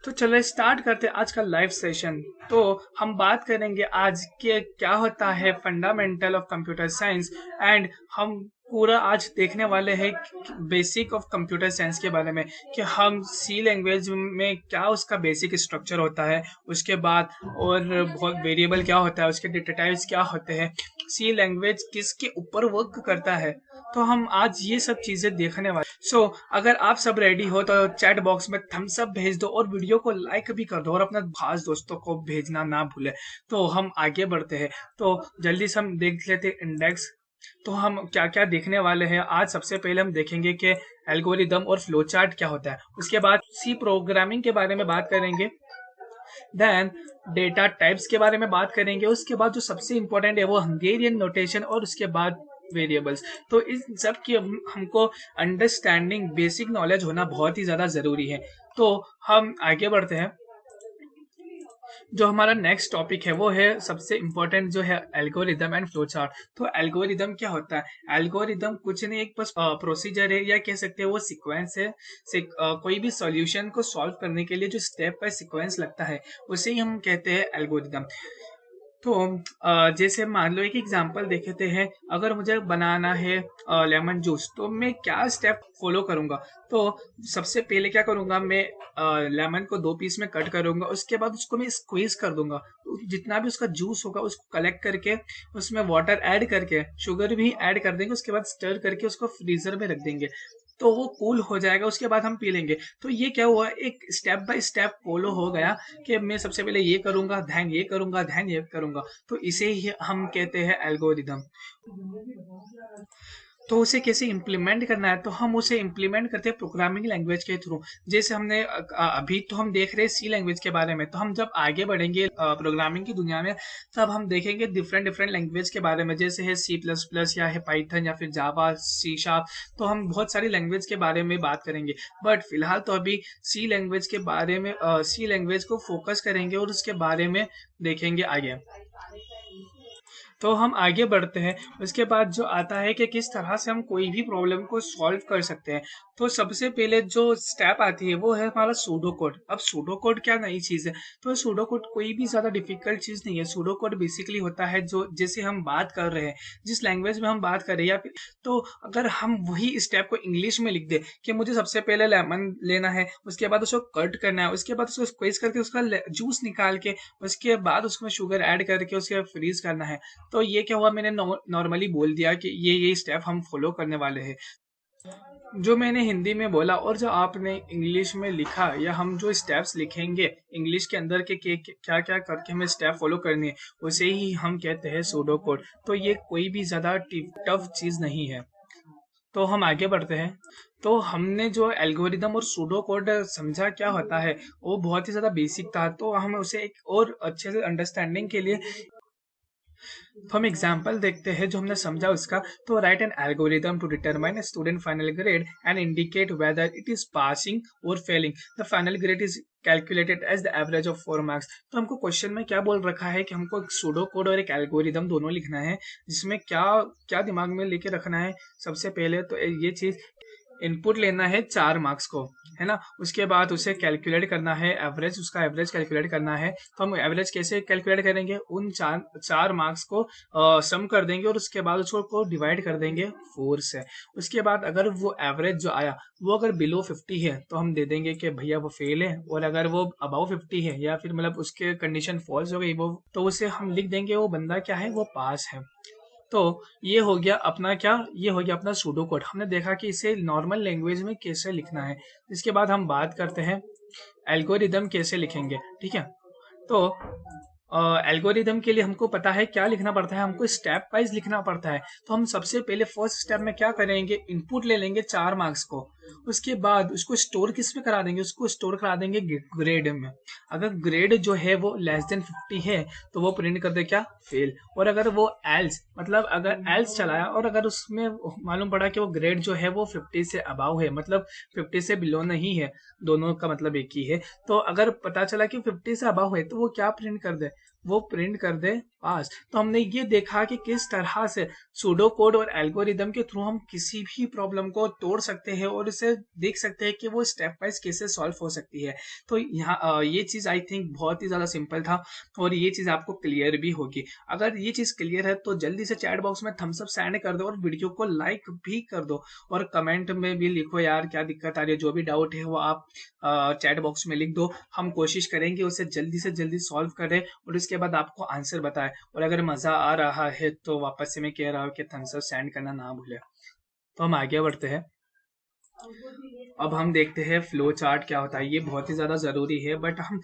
तो चलो स्टार्ट करते हैं आज का लाइव सेशन। तो हम बात करेंगे आज के क्या होता है fundamental of computer science and हम पूरा आज देखने वाले हैं बेसिक ऑफ कंप्यूटर साइंस के बारे में कि हम सी लैंग्वेज में क्या उसका बेसिक स्ट्रक्चर होता है, उसके बाद और बहुत वेरिएबल क्या होता है, उसके डेटा टाइप्स क्या होते हैं, सी लैंग्वेज किसके ऊपर वर्क करता है। तो हम आज ये सब चीजें देखने वाले। अगर आप सब रेडी हो तो चैट बॉक्स में थम्स अप भेज दो और वीडियो को लाइक भी कर दो और अपने खास दोस्तों को भेजना ना भूले। तो हम आगे बढ़ते हैं। तो जल्दी से हम देख लेते हैं इंडेक्स। तो हम क्या क्या देखने वाले हैं आज। सबसे पहले हम देखेंगे कि एल्गोरिदम और फ्लो चार्ट क्या होता है। उसके बाद सी प्रोग्रामिंग के बारे में बात करेंगे। देन डेटा टाइप्स के बारे में बात करेंगे। उसके बाद जो सबसे इंपॉर्टेंट है वो हंगेरियन नोटेशन और उसके बाद वेरिएबल्स। तो इस सब की हमको अंडरस्टैंडिंग बेसिक नॉलेज होना बहुत ही ज्यादा जरूरी है। तो हम आगे बढ़ते हैं। जो हमारा नेक्स्ट टॉपिक है वो है सबसे इम्पोर्टेंट जो है एल्गोरिदम एंड फ्लो चार्ट। तो एल्गोरिदम क्या होता है? एल्गोरिदम कुछ नहीं, एक बस प्रोसीजर है या कह सकते हैं वो सीक्वेंस है। कोई भी सॉल्यूशन को सॉल्व करने के लिए जो स्टेप बाय सीक्वेंस लगता है उसे ही हम कहते हैं एल्गोरिदम। तो जैसे मान लो एक एग्जांपल देखते हैं। अगर मुझे बनाना है लेमन जूस तो मैं क्या स्टेप फॉलो करूंगा। तो सबसे पहले क्या करूंगा, मैं लेमन को दो पीस में कट करूंगा। उसके बाद उसको मैं स्क्वीज कर दूंगा। तो जितना भी उसका जूस होगा उसको कलेक्ट करके उसमें वाटर ऐड करके शुगर भी ऐड कर देंगे। उसके बाद स्टर करके उसको फ्रीजर में रख देंगे तो वो कूल हो जाएगा। उसके बाद हम पी लेंगे। तो ये क्या हुआ, एक स्टेप बाय स्टेप फॉलो हो गया कि मैं सबसे पहले ये करूंगा, ध्यान ये करूंगा, ध्यान ये करूंगा। तो इसे ही हम कहते हैं एल्गोरिदम। तो उसे कैसे इम्प्लीमेंट करना है, तो हम उसे इम्प्लीमेंट करते हैं प्रोग्रामिंग लैंग्वेज के थ्रू। जैसे हमने अभी तो हम देख रहे हैं सी लैंग्वेज के बारे में। तो हम जब आगे बढ़ेंगे प्रोग्रामिंग की दुनिया में तब हम देखेंगे डिफरेंट डिफरेंट लैंग्वेज के बारे में। जैसे है सी प्लस प्लस या है पाइथन या फिर जावा, सी शार्प। तो हम बहुत सारी लैंग्वेज के बारे में बात करेंगे। बट फिलहाल तो अभी सी लैंग्वेज के बारे में सी लैंग्वेज को फोकस करेंगे और उसके बारे में देखेंगे आगे। तो हम आगे बढ़ते हैं। उसके बाद जो आता है कि किस तरह से हम कोई भी प्रॉब्लम को सॉल्व कर सकते हैं। तो सबसे पहले जो स्टेप आती है वो है हमारा सूडो कोड। अब सूडो कोड क्या नई चीज है? तो सूडो कोड कोई भी ज्यादा डिफिकल्ट चीज नहीं है। सूडो कोड बेसिकली होता है जो जैसे हम बात कर रहे हैं, जिस लैंग्वेज में हम बात कर रहे हैं, या फिर तो अगर हम वही स्टेप को इंग्लिश में लिख दे कि मुझे सबसे पहले लेमन लेना है, उसके बाद उसको कट करना है, उसके बाद उसको स्क्वीज करके उसका जूस निकाल के उसके बाद उसमें शुगर ऐड करके उसे फ्रीज करना है। तो ये क्या हुआ, मैंने नॉर्मली बोल दिया कि ये स्टेप हम फॉलो करने वाले हैं। जो मैंने हिंदी में बोला और जो आपने इंग्लिश में लिखा, या हम जो स्टेप्स लिखेंगे इंग्लिश के अंदर के क्या क्या करके हमें स्टेप फॉलो करनी है, उसे ही हम कहते हैं सूडो कोड। तो ये कोई भी ज्यादा टफ चीज नहीं है। तो हम आगे बढ़ते हैं। तो हमने जो एल्गोरिदम और सूडो कोड समझा क्या होता है वो बहुत ही ज्यादा बेसिक था। तो हम उसे एक और अच्छे से अंडरस्टैंडिंग के लिए तो हम एग्जाम्पल देखते हैं जो हमने समझा उसका। तो write an algorithm to determine student final grade and indicate whether it is passing और failing. The final grade is calculated as the average of 4 marks. तो हमको क्वेश्चन में क्या बोल रखा है कि हमको एक सूडो कोड और एक एल्गोरिदम दोनों लिखना है, जिसमें क्या क्या दिमाग में लेके रखना है। सबसे पहले तो ये चीज, इनपुट लेना है 4 मार्क्स को, है ना। उसके बाद उसे कैलकुलेट करना है एवरेज, उसका एवरेज कैलकुलेट करना है। तो हम एवरेज कैसे कैलकुलेट करेंगे, उन चार मार्क्स को सम कर देंगे और उसके बाद उसको डिवाइड कर देंगे 4 से। उसके बाद अगर वो एवरेज जो आया वो अगर बिलो 50 है तो हम दे देंगे कि भैया वो फेल है, और अगर वो अबाउ 50 है या फिर मतलब उसके कंडीशन फॉल्स हो गई वो, तो उसे हम लिख देंगे वो बंदा क्या है, वो पास है। तो ये हो गया अपना क्या, ये हो गया अपना सूडो कोड। हमने देखा कि इसे नॉर्मल लैंग्वेज में कैसे लिखना है। इसके बाद हम बात करते हैं एल्गोरिदम कैसे लिखेंगे, ठीक है। तो एल्गोरिदम के लिए हमको पता है क्या लिखना पड़ता है, हमको स्टेप वाइज लिखना पड़ता है। तो हम सबसे पहले फर्स्ट स्टेप में क्या करेंगे, इनपुट ले लेंगे 4 मार्क्स को। उसके बाद उसको स्टोर किस में करा देंगे, उसको स्टोर करा देंगे ग्रेड में। अगर ग्रेड जो है वो लेस देन 50 है तो वो प्रिंट कर दे क्या, फेल। और अगर वो एल्स, मतलब अगर एल्स चलाया और अगर उसमें मालूम पड़ा कि वो ग्रेड जो है वो 50 से अबाव है, मतलब 50 से बिलो नहीं है, दोनों का मतलब एक ही है। तो अगर पता चला कि 50 से अबाव है तो वो क्या प्रिंट कर दे, वो प्रिंट कर दे पास। तो हमने ये देखा कि किस तरह से सूडो कोड और एल्गोरिदम के थ्रू हम किसी भी प्रॉब्लम को तोड़ सकते हैं और इसे देख सकते हैं कि वो स्टेप वाइज कैसे सॉल्व हो सकती है। तो यहाँ ये चीज़ आई थिंक बहुत ही ज़्यादा सिंपल था और ये चीज़ आपको क्लियर भी होगी। अगर ये चीज़ क्लियर है तो जल्दी से चैट बॉक्स में थम्स अप सेंड कर दो और वीडियो को लाइक भी कर दो और कमेंट में भी लिखो यार क्या दिक्कत आ रही है, जो भी डाउट है वो आप चैट बॉक्स में लिख दो। हम कोशिश करेंगे उसे जल्दी से जल्दी सॉल्व करें और उसके बाद आपको आंसर बताएं। और अगर मज़ा आ रहा है तो वापस से मैं कह रहा हूँ कि थम्स अप सेंड करना ना भूलें। तो हम आगे बढ़ते हैं। अब हम देखते हैं फ्लो चार्ट क्या होता है। ये बहुत ही ज़्यादा ज़रूरी है, बट हम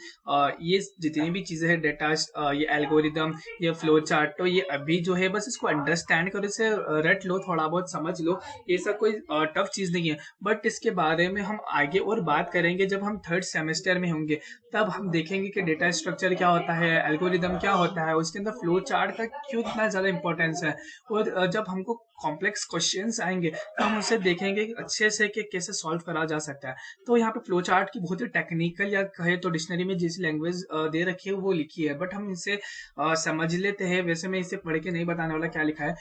ये जितनी भी चीज़ें हैं डेटा, ये एल्गोरिदम, ये फ्लो चार्ट, तो ये अभी जो है बस इसको अंडरस्टैंड करो, इसे रट लो, थोड़ा बहुत समझ लो। ये सब कोई टफ चीज़ नहीं है, बट इसके बारे में हम आगे और बात करेंगे जब हम थर्ड सेमेस्टर में होंगे। तब हम देखेंगे कि डेटा स्ट्रक्चर क्या होता है, एल्गोरिदम क्या होता है, उसके अंदर फ्लो चार्ट का क्यों इतना ज़्यादा इंपॉर्टेंस है। और जब हमको कॉम्प्लेक्स क्वेश्चंस आएंगे तो हम उसे देखेंगे अच्छे से कि कैसे सॉल्व करा जा सकता है। तो यहाँ पे फ्लो चार्ट की बहुत ही टेक्निकल या कहे तो डिक्शनरी में जैसी लैंग्वेज दे रखी है वो लिखी है, बट हम इसे समझ लेते हैं। वैसे मैं इसे पढ़ के नहीं बताने वाला क्या लिखा है।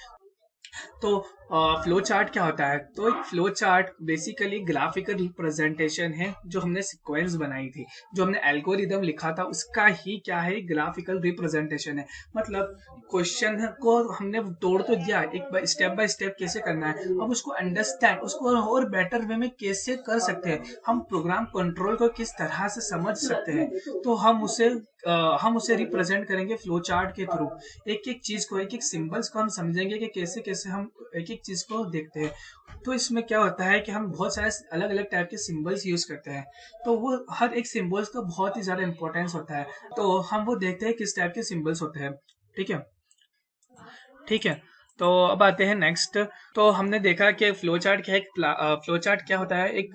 तो फ्लो चार्ट क्या होता है? तो एक flow chart basically graphical representation है जो हमने सीक्वेंस बनाई थी, जो हमने एल्गोरिदम लिखा था उसका ही क्या है, ग्राफिकल रिप्रेजेंटेशन है। मतलब क्वेश्चन को हमने तोड़ तो दिया, एक स्टेप बाय स्टेप कैसे करना है, अब उसको अंडरस्टैंड, उसको और बेटर वे में कैसे कर सकते हैं, हम प्रोग्राम कंट्रोल को किस तरह से समझ सकते हैं, तो हम उसे रिप्रेजेंट करेंगे फ्लो चार्ट के थ्रू। एक एक चीज को, एक एक सिंबल्स को हम समझेंगे कि कैसे कैसे हम एक एक चीज को देखते हैं। तो इसमें क्या होता है कि हम बहुत सारे अलग अलग टाइप के सिंबल्स यूज करते हैं, तो वो हर एक सिंबल्स का बहुत ही ज्यादा इंपॉर्टेंस होता है। तो हम वो देखते हैं किस टाइप के सिंबल्स होते हैं। ठीक है, ठीक है। तो अब आते हैं नेक्स्ट। तो हमने देखा कि फ्लो चार्ट क्या है, फ्लो चार्ट क्या होता है, एक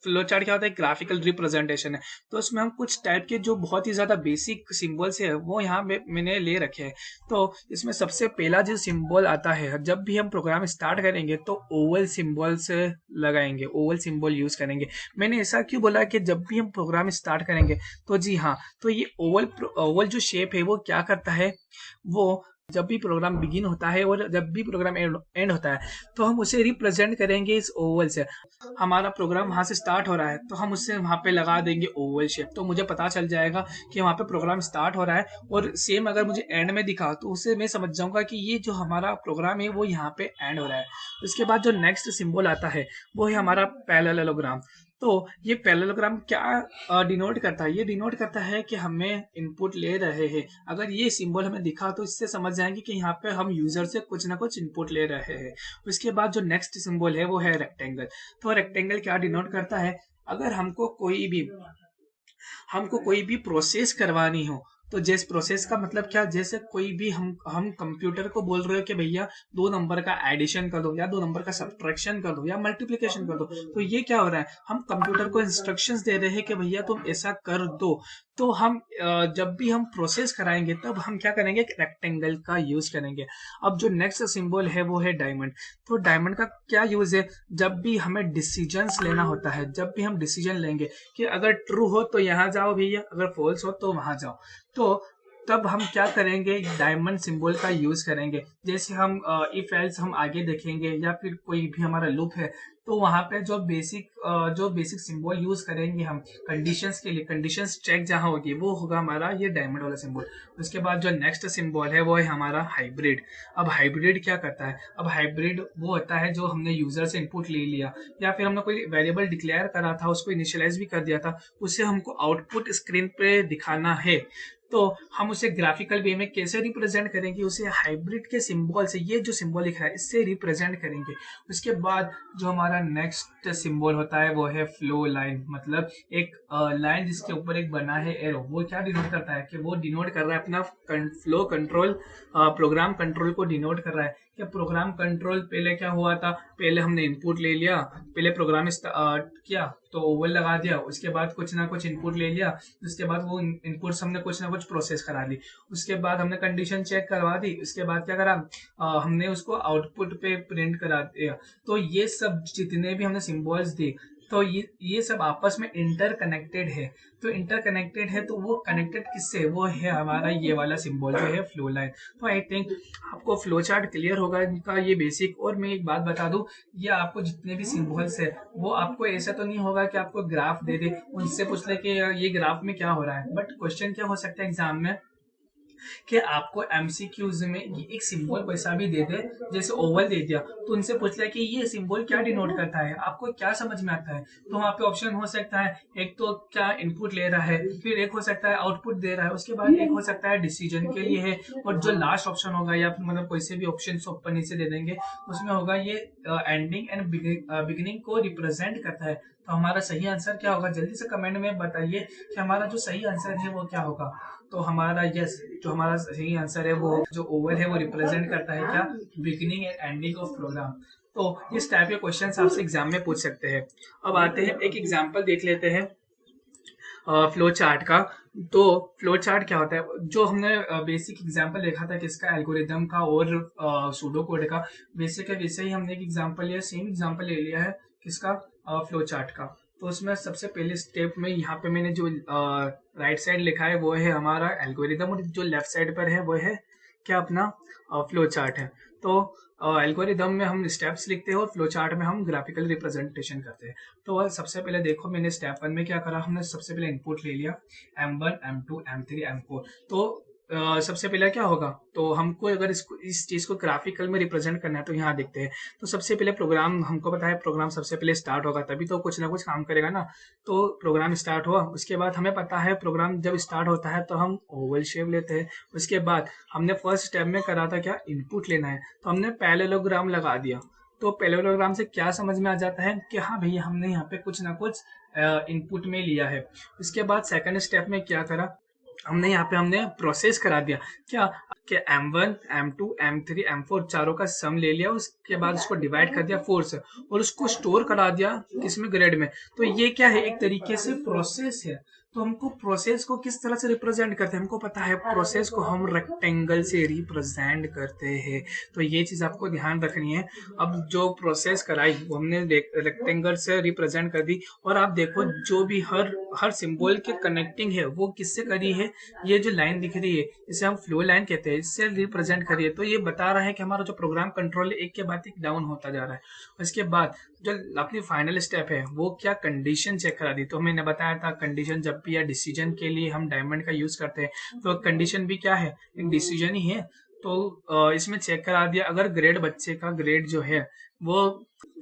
फ्लो चार्ट क्या होता है, ग्राफिकल रिप्रेजेंटेशन है। तो उसमें हम कुछ टाइप के जो बहुत ही ज्यादा बेसिक सिंबल्स है वो यहाँ मैंने ले रखे हैं। तो इसमें सबसे पहला जो सिंबल आता है, जब भी हम प्रोग्राम स्टार्ट करेंगे तो ओवल सिंबल से लगाएंगे, ओवल सिंबल यूज करेंगे। मैंने ऐसा क्यों बोला कि जब भी हम प्रोग्राम स्टार्ट करेंगे, तो जी हाँ, तो ये ओवल ओवल जो शेप है वो क्या करता है, वो जब भी प्रोग्राम बिगिन होता है और जब भी प्रोग्राम एंड होता है तो हम उसे रिप्रेजेंट करेंगे इस ओवल से। हमारा प्रोग्राम वहां से स्टार्ट हो रहा है तो हम उससे वहां पे लगा देंगे ओवल शेप, तो मुझे पता चल जाएगा कि वहां पे प्रोग्राम स्टार्ट हो रहा है। और सेम अगर मुझे एंड में दिखा तो उससे मैं समझ जाऊंगा कि ये जो हमारा प्रोग्राम है वो यहाँ पे एंड हो रहा है। उसके बाद जो नेक्स्ट सिंबल आता है वो है हमारा पैरेललोग्राम। तो ये पैरेललोग्राम क्या डिनोट करता है, ये डिनोट करता है कि हमें इनपुट ले रहे हैं। अगर ये सिंबल हमें दिखा तो इससे समझ जाएंगे कि यहाँ पे हम यूजर से कुछ ना कुछ इनपुट ले रहे हैं। उसके बाद जो नेक्स्ट सिंबल है वो है रेक्टेंगल। तो रेक्टेंगल क्या डिनोट करता है, अगर हमको कोई भी प्रोसेस करवानी हो, तो जैसे प्रोसेस का मतलब क्या, जैसे कोई भी हम कंप्यूटर को बोल रहे हो कि भैया 2 नंबर का एडिशन कर दो या 2 नंबर का सब्ट्रैक्शन कर दो या मल्टीप्लिकेशन कर दो, तो ये क्या हो रहा है, हम कंप्यूटर को इंस्ट्रक्शंस दे रहे हैं कि भैया तुम ऐसा कर दो। तो हम जब भी हम प्रोसेस कराएंगे तब हम क्या करेंगे, रेक्टेंगल का यूज करेंगे। अब जो नेक्स्ट सिंबल है वो है डायमंड। तो डायमंड का क्या यूज है, जब भी हमें डिसीजंस लेना होता है, जब भी हम डिसीजन लेंगे कि अगर ट्रू हो तो यहाँ जाओ भैया, अगर फॉल्स हो तो वहां जाओ, तो तब हम क्या करेंगे, डायमंड सिंबल का यूज करेंगे। जैसे हम इफ एल्स हम आगे देखेंगे या फिर कोई भी हमारा लूप है, तो वहां पे जो बेसिक सिंबल यूज करेंगे हम कंडीशंस के लिए, कंडीशंस चेक जहां होगी वो होगा हमारा ये डायमंड वाला सिंबल। उसके बाद जो नेक्स्ट सिंबल है वो है हमारा हाइब्रिड। अब हाइब्रिड क्या करता है, अब हाइब्रिड वो होता है जो हमने यूजर से इनपुट ले लिया या फिर हमने कोई वेरिएबल डिक्लेयर करा था, उसको इनिशियलाइज भी कर दिया था, उसे हमको आउटपुट स्क्रीन पे दिखाना है। तो हम उसे ग्राफिकल वे में कैसे रिप्रेजेंट करेंगे, उसे हाइब्रिड के सिंबल से, ये जो सिंबल लिखा है इससे रिप्रेजेंट करेंगे। उसके बाद जो हमारा नेक्स्ट सिंबल होता है वो है फ्लो लाइन। मतलब एक लाइन जिसके ऊपर एक बना है एरो, वो क्या डिनोट करता है कि वो डिनोट कर रहा है अपना फ्लो कंट्रोल, प्रोग्राम कंट्रोल को डिनोट कर रहा है कि प्रोग्राम कंट्रोल पहले क्या हुआ था, पहले हमने इनपुट ले लिया, पहले प्रोग्राम किया तो ओवल लगा दिया, उसके बाद कुछ ना कुछ इनपुट ले लिया, उसके बाद वो इनपुट्स हमने कुछ ना कुछ प्रोसेस करा ली, उसके बाद हमने कंडीशन चेक करवा दी, उसके बाद क्या करा, हमने उसको आउटपुट पे प्रिंट करा दिया। तो ये सब जितने भी हमने सिंबल्स दी तो ये सब आपस में इंटरकनेक्टेड है। तो इंटरकनेक्टेड है तो वो कनेक्टेड किससे, वो है हमारा ये वाला सिंबल जो है फ्लो लाइन। तो आई थिंक आपको फ्लो चार्ट क्लियर होगा इनका ये बेसिक। और मैं एक बात बता दूं, ये आपको जितने भी सिंबल्स है वो आपको ऐसा तो नहीं होगा कि आपको ग्राफ दे दे, उनसे पूछ ले कि ये ग्राफ में क्या हो रहा है। बट क्वेश्चन क्या हो सकता है एग्जाम में कि आपको एमसीक्यूज में ये एक सिंबल पैसा भी दे दे, जैसे ओवल दे दिया, तो उनसे पूछ लिया कि ये सिंबल क्या डिनोट करता है, आपको क्या समझ में आता है। तो वहाँ पे ऑप्शन हो सकता है, एक तो क्या इनपुट ले रहा है, फिर एक हो सकता है आउटपुट दे रहा है, उसके बाद एक हो सकता है डिसीजन के लिए है, और जो लास्ट ऑप्शन होगा या फिर मतलब कोई से भी ऑप्शन ऊपर नीचे दे देंगे, उसमें होगा ये एंडिंग एंड बिगिनिंग को रिप्रेजेंट करता है। तो हमारा सही आंसर क्या होगा, जल्दी से कमेंट में बताइए कि हमारा जो सही आंसर है वो क्या होगा। तो हमारा यस, जो हमारा सही आंसर है वो जो ओवल है वो रिप्रेजेंट करता है क्या, beginning and ending of program. तो इस टाइप के क्वेश्चंस आपसे एग्जाम में पूछ सकते हैं। अब आते हैं एक एग्जांपल देख लेते हैं फ्लो चार्ट का। तो फ्लो चार्ट क्या होता है, जो हमने बेसिक एग्जांपल देखा था किसका, एल्गोरिदम का और सूडो कोड का, बेसिक है वैसे ही हमने एक एग्जांपल लिया, सेम एग्जांपल ले लिया है किसका, फ्लो चार्ट का। तो उसमें सबसे पहले स्टेप में यहाँ पे मैंने जो राइट साइड लिखा है वो है हमारा एल्गोरिदम, और जो लेफ्ट साइड पर है वो है क्या, अपना फ्लो चार्ट है। तो एल्गोरिदम में हम स्टेप्स लिखते हैं और फ्लो चार्ट में हम ग्राफिकल रिप्रेजेंटेशन करते हैं। तो सबसे पहले देखो मैंने स्टेप 1 में क्या करा, हमने सबसे पहले इनपुट ले लिया M1 M2 M3 M4। तो सबसे पहले क्या होगा, तो हमको अगर इस चीज को ग्राफिकल में रिप्रेजेंट करना है तो यहाँ देखते हैं। तो सबसे पहले प्रोग्राम, हमको पता है प्रोग्राम सबसे पहले स्टार्ट होगा तभी तो कुछ ना कुछ काम करेगा ना। तो प्रोग्राम स्टार्ट हुआ, उसके बाद हमें पता है प्रोग्राम जब स्टार्ट होता है तो हम ओवल शेप लेते हैं। उसके बाद हमने फर्स्ट स्टेप में करा था क्या, इनपुट लेना है, तो हमने पैरेललोग्राम लगा दिया। तो पैरेललोग्राम से क्या समझ में आ जाता है कि हाँ भैया हमने यहाँ पे कुछ ना कुछ इनपुट में लिया है। उसके बाद सेकंड स्टेप में क्या करा, हमने यहाँ पे हमने प्रोसेस करा दिया क्या, कि M1 M2 M3 M4 चारों का सम ले लिया, उसके बाद उसको डिवाइड कर दिया 4 से, और उसको स्टोर करा दिया किसमें, ग्रेड में। तो ये क्या है, एक तरीके से प्रोसेस है। तो हमको प्रोसेस को किस तरह से रिप्रेजेंट करते हैं, हमको पता है प्रोसेस को हम रेक्टेंगल से रिप्रेजेंट करते हैं। तो ये चीज आपको ध्यान रखनी है। अब जो प्रोसेस कराई वो हमने रेक्टेंगल से रिप्रेजेंट कर दी, और आप देखो जो भी हर सिंबल के कनेक्टिंग है वो किससे करी है, ये जो लाइन दिख रही है इसे हम फ्लो लाइन कहते हैं, इससे रिप्रेजेंट करिए। तो ये बता रहा है कि हमारा जो प्रोग्राम कंट्रोल है एक के बाद एक डाउन होता जा रहा है। उसके बाद जो अपनी फाइनल स्टेप है वो क्या, कंडीशन चेक करा दी। तो मैंने बताया था कंडीशन जब भी या डिसीजन के लिए हम डायमंड का यूज करते हैं, तो कंडीशन भी क्या है, एक डिसीजन ही है। तो इसमें चेक करा दिया, अगर ग्रेड बच्चे का ग्रेड जो है वो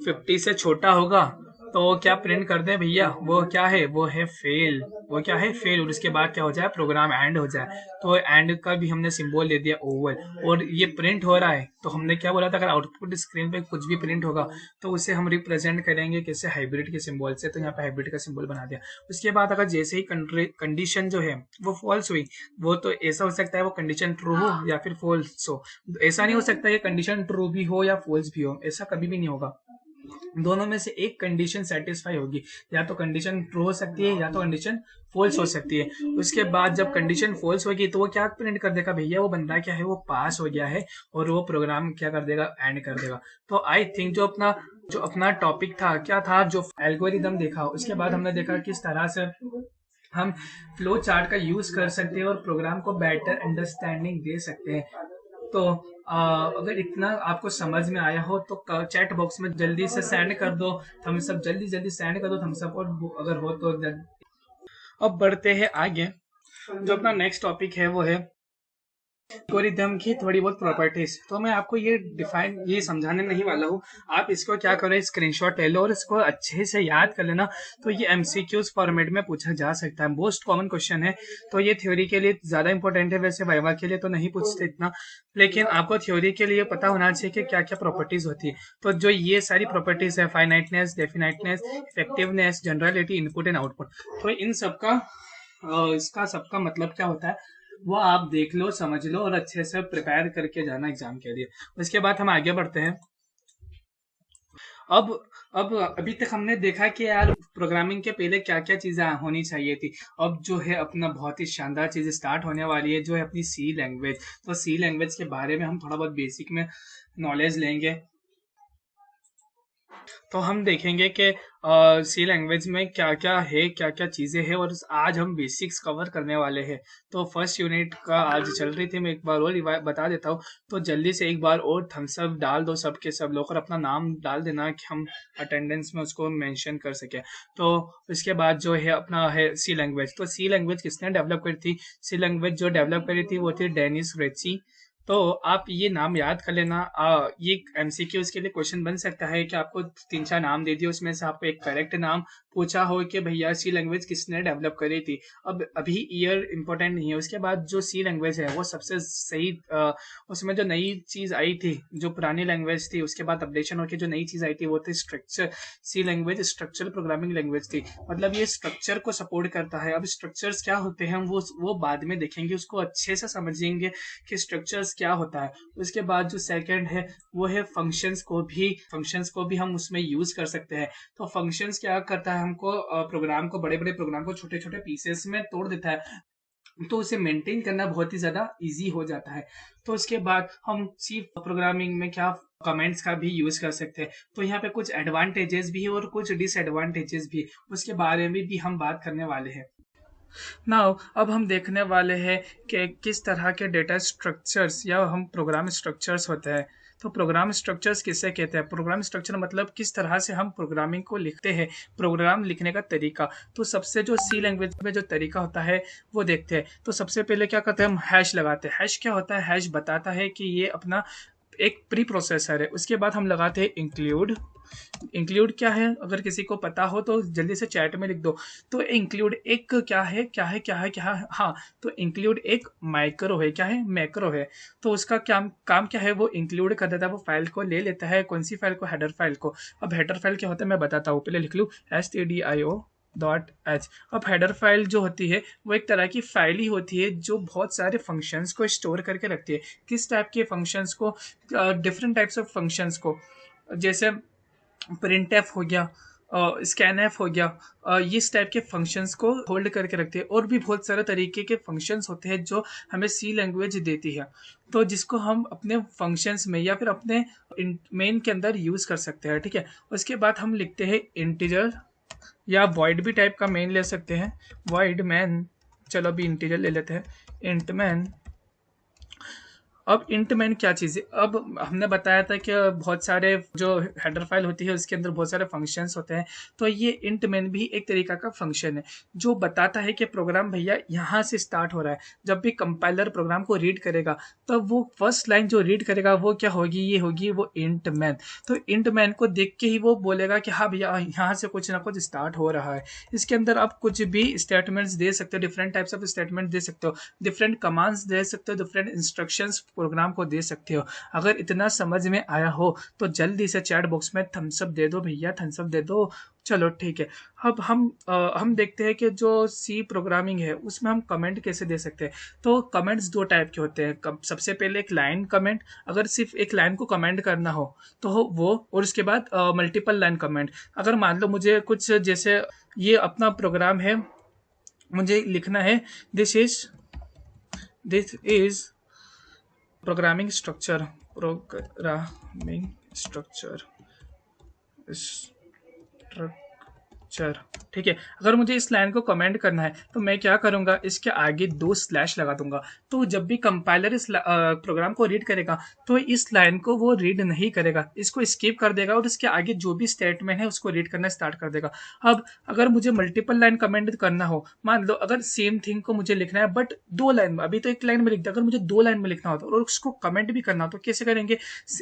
50 से छोटा होगा तो क्या प्रिंट कर दे भैया, वो क्या है, वो है फेल, वो क्या है फेल। और उसके बाद क्या हो जाए, प्रोग्राम एंड हो जाए। तो एंड का भी हमने सिंबल दे दिया ओवल, और ये प्रिंट हो रहा है तो हमने क्या बोला था, अगर आउटपुट स्क्रीन पे कुछ भी प्रिंट होगा तो उसे हम रिप्रेजेंट करेंगे कैसे, हाइब्रिड के सिंबल से। तो यहाँ पे हाइब्रिड का सिंबल बना दिया। उसके बाद अगर जैसे ही कंडीशन जो है वो फॉल्स हुई, वो तो ऐसा हो सकता है वो कंडीशन ट्रू हो या फिर फॉल्स हो। ऐसा नहीं हो सकता कि कंडीशन ट्रू भी हो या फॉल्स भी हो, ऐसा कभी भी नहीं होगा। दोनों में से एक कंडीशन सेटिस्फाई होगी, या तो कंडीशन ट्रू हो सकती है या तो कंडीशन फॉल्स हो सकती है। उसके बाद जब कंडीशन फॉल्स होगी तो वो क्या प्रिंट कर देगा भैया, वो बंदा क्या है वो पास हो गया है, और वो प्रोग्राम क्या कर देगा, एंड कर देगा। तो आई थिंक जो अपना टॉपिक था क्या था, जो एल्गोरिदम देखा, उसके बाद हमने देखा किस तरह से हम फ्लो चार्ट का यूज कर सकते हैं और प्रोग्राम को बेटर अंडरस्टैंडिंग दे सकते हैं। तो अगर इतना आपको समझ में आया हो तो चैट बॉक्स में जल्दी से सेंड कर दो थम्स अप, जल्दी जल्दी सेंड कर दो थम्स अप, और अगर हो तो अब बढ़ते हैं आगे। जो अपना नेक्स्ट टॉपिक है वो है एल्गोरिदम की थोड़ी बहुत प्रॉपर्टीज। तो मैं आपको ये समझाने नहीं वाला हूँ, आप इसको क्या करो, स्क्रीनशॉट ले लो और इसको अच्छे से याद कर लेना। तो ये एमसीक्यूज फॉर्मेट में पूछा जा सकता है, मोस्ट कॉमन क्वेश्चन है। तो ये थ्योरी के लिए ज्यादा इंपॉर्टेंट है, वैसे वाइवा के लिए तो नहीं पूछते इतना, लेकिन आपको थ्योरी के लिए पता होना चाहिए कि क्या क्या प्रॉपर्टीज होती है। तो जो ये सारी प्रॉपर्टीज है, finiteness, definiteness, effectiveness, generality, input and output, तो इन सबका इसका सबका मतलब क्या होता है वो आप देख लो, समझ लो और अच्छे से प्रिपेयर करके जाना एग्जाम के लिए। उसके बाद हम आगे बढ़ते हैं। अब अब अभी तक हमने देखा कि यार प्रोग्रामिंग के पहले क्या क्या चीजें होनी चाहिए थी। अब जो है अपना बहुत ही शानदार चीज स्टार्ट होने वाली है, जो है अपनी सी लैंग्वेज। तो सी लैंग्वेज के बारे में हम थोड़ा बहुत बेसिक में नॉलेज लेंगे। तो हम देखेंगे कि सी लैंग्वेज में क्या क्या है, क्या क्या चीज़ें हैं, और आज हम बेसिक्स कवर करने वाले हैं। तो फर्स्ट यूनिट का आज चल रही थी, मैं एक बार और बता देता हूँ। तो जल्दी से एक बार और थम्स अप डाल दो सबके सब लोग, और अपना नाम डाल देना कि हम अटेंडेंस में उसको मेंशन कर सके। तो इसके बाद जो है अपना है सी लैंग्वेज। तो सी लैंग्वेज किसने डेवलप करी थी? सी लैंग्वेज जो डेवलप करी थी वो थी डेनिस ग्रेची। तो आप ये नाम याद कर लेना। ये एमसीक्यू के लिए क्वेश्चन बन सकता है कि आपको 3-4 नाम दे दिए, उसमें से आपको एक करेक्ट नाम पूछा हो कि भैया सी लैंग्वेज किसने डेवलप करी थी। अब अभी ईयर इंपॉर्टेंट नहीं है। उसके बाद जो सी लैंग्वेज है वो सबसे सही, उसमें जो नई चीज आई थी, जो पुरानी लैंग्वेज थी उसके बाद अपडेशन होकर जो नई चीज आई थी वो थी स्ट्रक्चर। सी लैंग्वेज स्ट्रक्चरल प्रोग्रामिंग लैंग्वेज थी, मतलब ये स्ट्रक्चर को सपोर्ट करता है। अब स्ट्रक्चर्स क्या होते हैं हम वो बाद में देखेंगे, उसको अच्छे से समझेंगे कि स्ट्रक्चर्स क्या होता है। उसके बाद जो सेकंड है वो है फंक्शंस को भी हम उसमें यूज कर सकते हैं। तो फंक्शंस क्या करता है, हमको प्रोग्राम को, बड़े बड़े प्रोग्राम को छोटे छोटे पीसेस में तोड़ देता है, तो उसे मेंटेन करना बहुत ही ज़्यादा इजी हो जाता है। तो उसके बाद हम सी प्रोग्रामिंग में क्या कमेंट्स का भी यूज़ कर सकते हैं। तो यहाँ पे कुछ एडवांटेजेस भी है और कुछ डिसएडवांटेजेस भी, उसके बारे में भी हम बात करने वाले हैं। नाउ अब हम देखने वाले हैं कि किस तरह के डेटा स्ट्रक्चर्स या हम प्रोग्राम स्ट्रक्चर्स होते हैं। तो प्रोग्राम स्ट्रक्चर्स किसे कहते हैं? प्रोग्राम स्ट्रक्चर मतलब किस तरह से हम प्रोग्रामिंग को लिखते हैं, प्रोग्राम लिखने का तरीका। तो सबसे जो सी लैंग्वेज में जो तरीका होता है वो देखते हैं। तो सबसे पहले क्या करते हैं, हम हैश लगाते हैं। हैश क्या होता है? हैश बताता है कि ये अपना एक प्री प्रोसेसर है। उसके बाद हम लगाते हैं इंक्लूड। इंक्लूड क्या है, अगर किसी को पता हो तो जल्दी से चैट में लिख दो। तो इंक्लूड एक क्या है, क्या है, क्या है, क्या है, हाँ, तो इंक्लूड एक माइक्रो है। क्या है? मैक्रो है। तो उसका क्या काम क्या है, वो इंक्लूड कर देता है, वो फाइल को ले लेता है। कौन सी फाइल को? हेडर फाइल को। अब हेडर फाइल क्या होता है मैं बताता हूँ, पहले लिख लूँ stdio.h। अब हेडर फाइल जो होती है वो एक तरह की फाइल ही होती है जो बहुत सारे फंक्शंस को स्टोर करके रखती है। किस टाइप के फंक्शंस को? डिफरेंट टाइप्स ऑफ फंक्शंस को, जैसे प्रिंट एफ हो गया, स्कैन एफ हो गया, इस टाइप के फंक्शंस को होल्ड करके रखते हैं। और भी बहुत सारे तरीके के फंक्शंस होते हैं जो हमें सी लैंग्वेज देती है, तो जिसको हम अपने फंक्शंस में या फिर अपने मेन के अंदर यूज कर सकते हैं। ठीक है, उसके बाद हम लिखते हैं इंटीजर, या वॉइड भी टाइप का मेन ले सकते हैं, वॉइड मैन। चलो अभी इंटीजर ले लेते हैं, इंट मैन। अब इंट मैन क्या चीज़ है? अब हमने बताया था कि बहुत सारे जो हेडर फाइल होती है उसके अंदर बहुत सारे फंक्शंस होते हैं। तो ये इंट मैन भी एक तरीका का फंक्शन है जो बताता है कि प्रोग्राम भैया यहाँ से स्टार्ट हो रहा है। जब भी कंपाइलर प्रोग्राम को रीड करेगा तब वो फर्स्ट लाइन जो रीड करेगा वो क्या होगी? ये होगी वो इंट मैन। तो इंट मैन को देख के ही वो बोलेगा कि हाँ भैया यहाँ से कुछ ना कुछ स्टार्ट हो रहा है। इसके अंदर आप कुछ भी स्टेटमेंट्स दे सकते हो, डिफरेंट टाइप्स ऑफ स्टेटमेंट दे सकते हो, डिफरेंट कमांड्स दे सकते हो, डिफरेंट इंस्ट्रक्शंस प्रोग्राम को दे सकते हो। अगर इतना समझ में आया हो तो जल्दी से चैट बॉक्स में थम्स अप दे दो भैया, थम्स अप दे दो। चलो ठीक है। अब हम देखते हैं कि जो सी प्रोग्रामिंग है उसमें हम कमेंट कैसे दे सकते हैं। तो कमेंट्स दो टाइप के होते हैं। सबसे पहले एक लाइन कमेंट, अगर सिर्फ एक लाइन को कमेंट करना हो तो वो, और उसके बाद मल्टीपल लाइन कमेंट। अगर मान लो मुझे कुछ, जैसे ये अपना प्रोग्राम है, मुझे लिखना है this is programming structure, structure. ठीक है, अगर मुझे इस लाइन को कमेंट करना है तो मैं क्या करूंगा, इसके आगे 2 स्लैश लगा दूंगा। तो जब भी कंपाइलर इस प्रोग्राम को रीड करेगा तो इस लाइन को वो रीड नहीं करेगा, इसको स्किप कर देगा और इसके आगे जो भी स्टेटमेंट है उसको रीड करना स्टार्ट कर देगा। अब अगर मुझे मल्टीपल लाइन कमेंट करना हो, मान लो अगर सेम थिंग को मुझे लिखना है बट 2 लाइन में, अभी तो 1 लाइन में लिख दिया, अगर मुझे 2 लाइन में लिखना होता और उसको कमेंट भी करना हो तो कैसे करेंगे?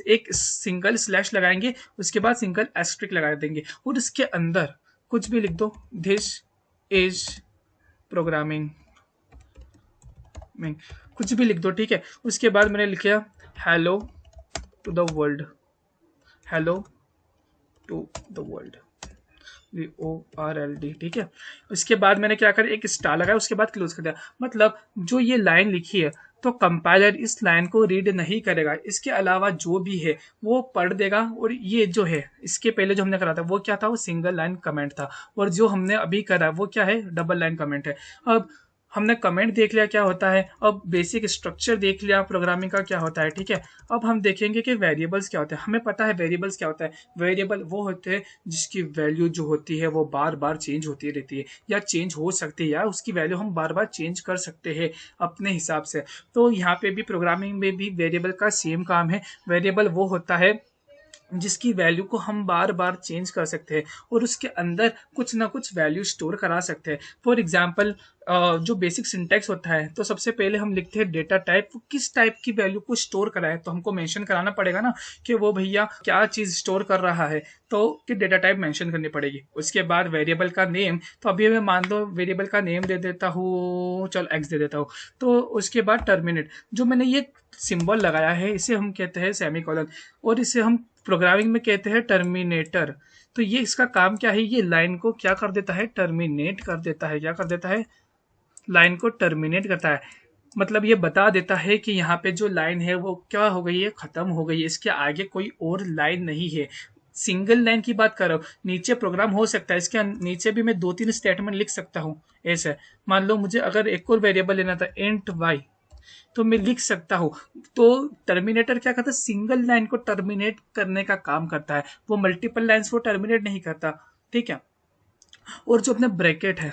एक सिंगल स्लैश लगाएंगे, उसके बाद सिंगल एस्ट्रिक लगा देंगे और इसके अंदर कुछ भी लिख दो, दिस इज प्रोग्रामिंग में कुछ भी लिख दो। ठीक है, उसके बाद मैंने लिखा hello to the world, hello to the world, VORLD। ठीक है, उसके बाद मैंने क्या कर, एक स्टार लगाया, उसके बाद क्लोज कर दिया। मतलब जो ये लाइन लिखी है तो कंपाइलर इस लाइन को रीड नहीं करेगा, इसके अलावा जो भी है वो पढ़ देगा। और ये जो है इसके पहले जो हमने करा था वो क्या था? वो सिंगल लाइन कमेंट था, और जो हमने अभी करा वो क्या है? डबल लाइन कमेंट है। अब हमने कमेंट देख लिया क्या होता है, अब बेसिक स्ट्रक्चर देख लिया प्रोग्रामिंग का क्या होता है, ठीक है। अब हम देखेंगे कि वेरिएबल्स क्या होते हैं। हमें पता है वेरिएबल्स क्या होता है। वेरिएबल वो होते हैं जिसकी वैल्यू जो होती है वो बार बार चेंज होती रहती है, या चेंज हो सकती है, या उसकी वैल्यू हम बार बार चेंज कर सकते हैं अपने हिसाब से। तो यहाँ पे भी प्रोग्रामिंग में भी वेरिएबल का सेम काम है। वेरिएबल वो होता है जिसकी वैल्यू को हम बार बार चेंज कर सकते हैं और उसके अंदर कुछ ना कुछ वैल्यू स्टोर करा सकते हैं। फॉर एग्जांपल जो बेसिक सिंटैक्स होता है, तो सबसे पहले हम लिखते हैं डेटा टाइप, वो किस टाइप की वैल्यू को स्टोर करा है, तो हमको मेंशन कराना पड़ेगा ना कि वो भैया क्या चीज़ स्टोर कर रहा है, तो कि डेटा टाइप मेंशन करनी पड़ेगी। उसके बाद वेरिएबल का नेम, तो अभी मैं मान लो वेरिएबल का नेम दे देता हूँ, चल एक्स दे देता हूँ। तो उसके बाद टर्मिनेट, जो मैंने ये सिंबल लगाया है इसे हम कहते हैं सेमीकोलन, और इसे हम प्रोग्रामिंग में कहते हैं टर्मिनेटर। तो ये इसका काम क्या है, ये लाइन को क्या कर देता है, टर्मिनेट कर देता है। क्या कर देता है, लाइन को टर्मिनेट करता है। मतलब ये बता देता है कि यहाँ पे जो लाइन है वो क्या हो गई है, खत्म हो गई है, इसके आगे कोई और लाइन नहीं है। सिंगल लाइन की बात कर रहा हूँ, नीचे प्रोग्राम हो सकता है, इसके नीचे भी मैं 2-3 स्टेटमेंट लिख सकता हूँ। ऐसे मान लो मुझे अगर एक और वेरिएबल लेना था इंट वाई, तो मैं लिख सकता हूँ। तो टर्मिनेटर क्या करता है, सिंगल लाइन को टर्मिनेट करने का काम करता है, वो मल्टीपल लाइंस को टर्मिनेट नहीं करता, ठीक है। और जो अपना ब्रैकेट है,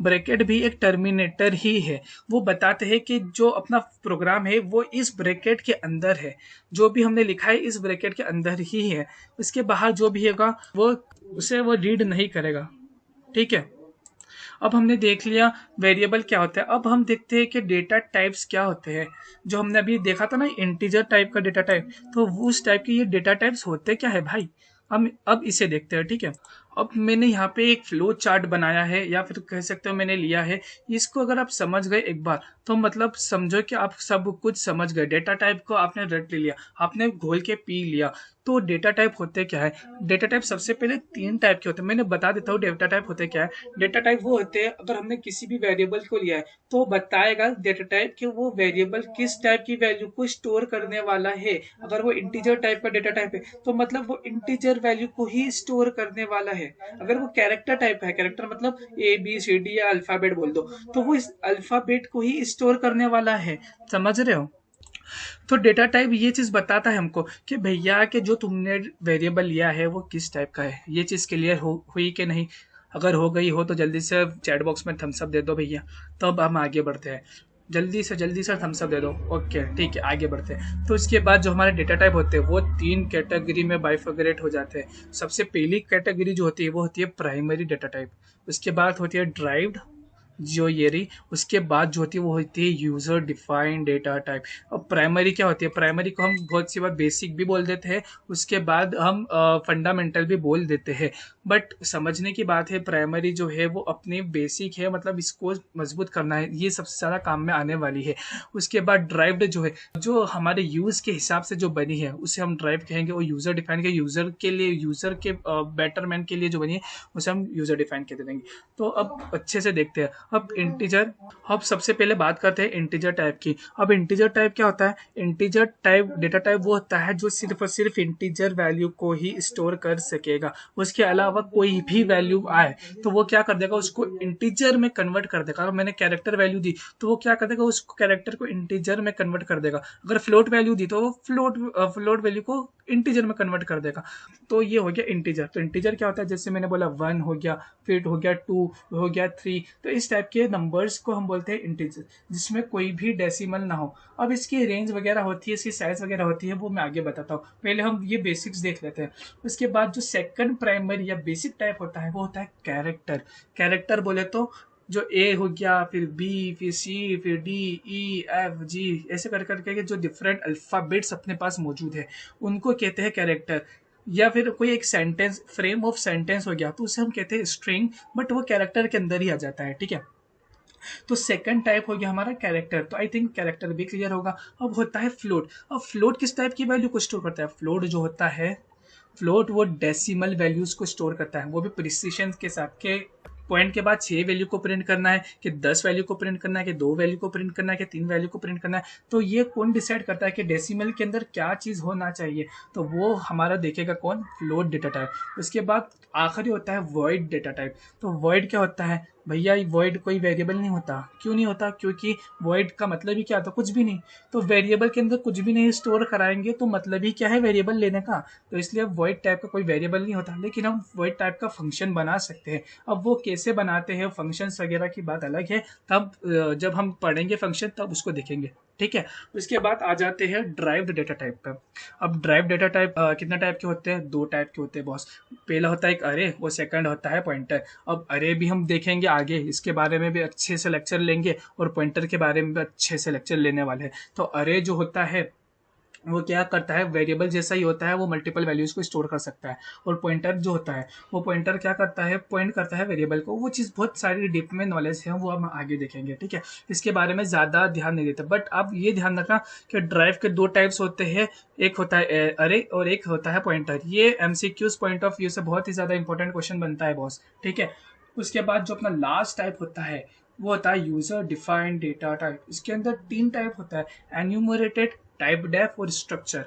ब्रैकेट भी एक टर्मिनेटर ही है। वो बताते हैं कि जो अपना प्रोग्राम है वो इस ब्रैकेट के अंदर है, जो भी हमने लिखा है इस ब्रैकेट के अंदर ही है, उसके बाहर जो भी होगा वो उसे वो रीड नहीं करेगा, ठीक है। अब हमने देख लिया वेरिएबल क्या होता है। अब हम देखते हैं कि डेटा टाइप्स क्या होते हैं। जो हमने अभी देखा था ना इंटीजर टाइप का डेटा टाइप, तो उस टाइप के ये डेटा टाइप्स होते क्या है भाई, हम अब इसे देखते हैं, ठीक है। अब मैंने यहाँ पे एक फ्लो चार्ट बनाया है, या फिर कह सकते हो मैंने लिया है। इसको अगर आप समझ गए एक बार, तो मतलब समझो कि आप सब कुछ समझ गए। डेटा टाइप को आपने रट लिया, आपने घोल के पी लिया। तो डेटा टाइप होते क्या है, डेटा टाइप सबसे पहले 3 टाइप के होते हैं। मैंने बता देता हूँ डेटा टाइप होते क्या है। डेटा टाइप वो होते हैं, अगर हमने किसी भी वेरिएबल को लिया है तो बताएगा डेटा टाइप कि वो वेरिएबल किस टाइप की वैल्यू को स्टोर करने वाला है। अगर वो इंटीजर टाइप का डेटा टाइप है तो मतलब वो इंटीजर वैल्यू को ही स्टोर करने वाला है। अगर वो कैरेक्टर टाइप है, कैरेक्टर मतलब ABCD या अल्फाबेट बोल दो, तो वो इस अल्फाबेट को ही स्टोर करने वाला है। समझ रहे हो। तो डेटा टाइप ये चीज बताता है हमको कि भैया कि जो तुमने वेरिएबल लिया है वो किस टाइप का है। ये चीज क्लियर हुई कि नहीं। अगर हो गई हो तो जल्दी से चैट बॉक्स में थम्स अप दे दो भैया, तो अब हम आगे बढ़ते हैं। जल्दी से थम्स अप दे दो। ओके ठीक है, आगे बढ़ते हैं। तो इसके बाद जो हमारे डेटा टाइप होते हैं वो 3 कैटेगरी में बाइफर्गरेट हो जाते हैं। सबसे पहली कैटेगरी जो होती है वो होती है प्राइमरी डेटा टाइप। उसके बाद होती है ड्राइव्ड, जो ये रही। उसके बाद जो होती है वो होती है यूजर डिफाइंड डेटा टाइप। अब प्राइमरी क्या होती है, प्राइमरी को हम बहुत सी बार बेसिक भी बोल देते हैं, उसके बाद हम फंडामेंटल भी बोल देते हैं। बट समझने की बात है, प्राइमरी जो है वो अपनी बेसिक है, मतलब इसको मजबूत करना है, ये सबसे ज़्यादा काम में आने वाली है। उसके बाद ड्राइव्ड जो है, जो हमारे यूज़ के हिसाब से जो बनी है उसे हम ड्राइव कहेंगे, और यूज़र डिफाइन के यूज़र के लिए, यूज़र के बेटरमेंट के लिए जो बनी है उसे हम यूज़र डिफाइन कहते देंगे। तो अब अच्छे से देखते हैं। अब इंटीजर, अब सबसे पहले बात करते हैं इंटीजर टाइप की। अब इंटीजर टाइप क्या होता है, इंटीजर टाइप डेटा टाइप वो होता है जो सिर्फ और सिर्फ इंटीजर वैल्यू को ही स्टोर कर सकेगा। उसके अलावा कोई भी वैल्यू आए तो वो क्या कर देगा, उसको इंटीजर में कन्वर्ट कर देगा। अगर मैंने कैरेक्टर वैल्यू दी तो वो क्या कर देगा, उसको कैरेक्टर को इंटीजर में कन्वर्ट कर देगा। अगर फ्लोट वैल्यू दी तो वो फ्लोट वैल्यू को इंटीजर में कन्वर्ट कर देगा। तो ये हो गया इंटीजर। तो इंटीजर क्या होता है, जैसे मैंने बोला 1 हो गया, फिर हो गया 2 हो गया 3, तो इस टाइप के नंबर्स को हम बोलते हैं इंटीजर, जिसमें कोई भी डेसिमल ना हो। अब इसकी रेंज वगैरह होती है, इसकी साइज वगैरह होती है, वो मैं आगे बताता हूँ। पहले हम ये बेसिक्स देख लेते हैं। उसके बाद जो सेकंड प्राइमरी या बेसिक टाइप होता है वो होता है कैरेक्टर। कैरेक्टर बोले तो जो ए हो गया, फिर बी, फिर सी, फिर डी, ई, एफ, जी, ऐसे कर करके के जो डिफरेंट अल्फाबेट्स अपने पास मौजूद है उनको कहते हैं कैरेक्टर। या फिर कोई एक सेंटेंस, फ्रेम ऑफ सेंटेंस हो गया तो उसे हम कहते हैं स्ट्रिंग, बट वो कैरेक्टर के अंदर ही आ जाता है, ठीक है। तो सेकंड टाइप हो गया हमारा कैरेक्टर। तो आई थिंक कैरेक्टर भी क्लियर होगा। अब होता है फ्लोट। अब फ्लोट किस टाइप की वैल्यू को स्टोर करता है, फ्लोट जो होता है, फ्लोट वो डेसिमल वैल्यूज को स्टोर करता है, वो भी प्रिसिशन के साथ के पॉइंट के बाद 6 वैल्यू को प्रिंट करना है कि 10 वैल्यू को प्रिंट करना है कि 2 वैल्यू को प्रिंट करना है कि 3 वैल्यू को प्रिंट करना है, तो ये कौन डिसाइड करता है कि डेसिमल के अंदर क्या चीज़ होना चाहिए? तो वो हमारा देखेगा कौन? Float data type. उसके बाद आखिरी होता है वॉइड डेटा टाइप। तो वॉइड क्या होता है भैया? वॉइड कोई वेरिएबल नहीं होता। क्यों नहीं होता? क्योंकि वॉइड का मतलब ही क्या होता है? कुछ भी नहीं। तो वेरिएबल के अंदर कुछ भी नहीं स्टोर कराएंगे तो मतलब ही क्या है वेरिएबल लेने का? तो इसलिए वॉइड टाइप का कोई वेरिएबल नहीं होता, लेकिन हम वॉइड टाइप का फंक्शन बना सकते हैं। अब वो कैसे बनाते हैं, फंक्शंस वगैरह की बात अलग है, तब जब हम पढ़ेंगे फंक्शन तब उसको देखेंगे, ठीक है। उसके बाद आ जाते हैं ड्राइव्ड डेटा टाइप पर। अब ड्राइव्ड डेटा टाइप कितने टाइप के होते हैं? 2 टाइप के होते हैं बॉस। पहला होता है एक अरे, वो सेकंड होता है पॉइंटर। अब अरे भी हम देखेंगे आगे, इसके बारे में भी अच्छे से लेक्चर लेंगे और पॉइंटर के बारे में भी अच्छे से लेक्चर लेने वाले हैं। तो अरे जो होता है वो क्या करता है? वेरिएबल जैसा ही होता है, वो मल्टीपल वैल्यूज को स्टोर कर सकता है। और पॉइंटर जो होता है, वो पॉइंटर क्या करता है? पॉइंट करता है वेरिएबल को। वो चीज़ बहुत सारी डीप में नॉलेज है, वो हम आगे देखेंगे, ठीक है। इसके बारे में ज़्यादा ध्यान नहीं देते, बट अब ये ध्यान रखना कि ड्राइव के 2 टाइप्स होते हैं। एक होता है अरे और एक होता है पॉइंटर। ये एमसीक्यूज पॉइंट ऑफ व्यू से बहुत ही ज़्यादा इंपॉर्टेंट क्वेश्चन बनता है बॉस, ठीक है। उसके बाद जो अपना लास्ट टाइप होता है वो होता है यूजर डिफाइंड डेटा टाइप। इसके अंदर 3 टाइप होता है, एन्यूमरेटेड, टाइप डेफ और स्ट्रक्चर,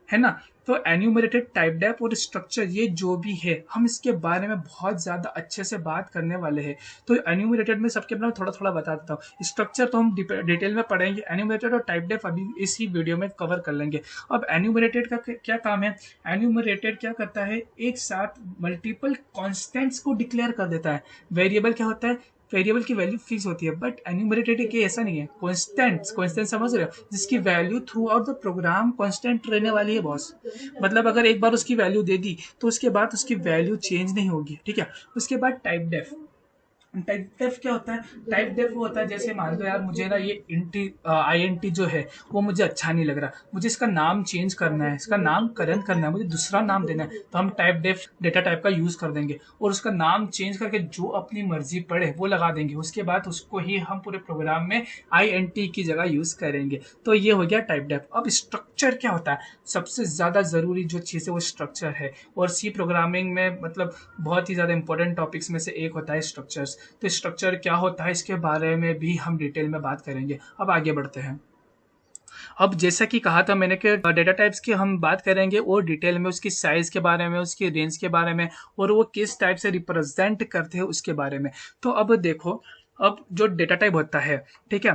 है ना। तो एन्यूमरेटेड, टाइप डेफ और स्ट्रक्चर, ये जो भी है हम इसके बारे में बहुत ज़्यादा अच्छे से बात करने वाले हैं। तो एन्यूमरेटेड में सबके बारे में थोड़ा थोड़ा बता देता हूँ। स्ट्रक्चर तो हम डिटेल में पढ़ेंगे, एन्यूमरेटेड और टाइप डेफ अभी इसी वीडियो में कवर कर लेंगे। अब एन्यूमरेटेड का क्या काम है? एन्यूमरेटेड क्या करता है? एक साथ मल्टीपल कॉन्स्टेंट्स को डिक्लेयर कर देता है। वेरिएबल क्या होता है? वेरिएबल की वैल्यू फिक्स होती है, बट एन्यूमरेटेड के ऐसा नहीं है। कॉन्स्टेंट समझ रहे हो? जिसकी value throughout the program constant रहने वाली है बॉस। मतलब अगर एक बार उसकी वैल्यू दे दी तो उसके बाद उसकी वैल्यू चेंज नहीं होगी, ठीक है। उसके बाद टाइप डेफ। टाइप डेफ क्या होता है? टाइप डेफ वो होता है, जैसे मान लो यार मुझे ना ये INT जो है वो मुझे अच्छा नहीं लग रहा, मुझे इसका नाम चेंज करना है, इसका नामकरण करना है, मुझे दूसरा नाम देना है, तो हम टाइप डेफ डेटा टाइप का यूज कर देंगे और उसका नाम चेंज करके जो अपनी मर्जी पड़े वो लगा देंगे। उसके बाद उसको ही हम पूरे प्रोग्राम में INT की जगह यूज करेंगे। तो ये हो गया टाइप डेफ। अब स्ट्रक्चर क्या होता है? सबसे ज्यादा जरूरी जो चीज है वो स्ट्रक्चर है, और सी प्रोग्रामिंग में मतलब बहुत ही ज्यादा इंपॉर्टेंट टॉपिक्स में से एक होता है स्ट्रक्चर्स। तो स्ट्रक्चर क्या होता है इसके बारे में भी हम डिटेल में बात करेंगे। अब आगे बढ़ते हैं। अब जैसा कि कहा था मैंने कि डेटा टाइप्स की हम बात करेंगे और डिटेल में उसकी साइज के बारे में, उसकी रेंज के बारे में, और वो किस टाइप से रिप्रेजेंट करते हैं उसके बारे में। तो अब देखो, अब जो डेटा टाइप होता है, ठीक है,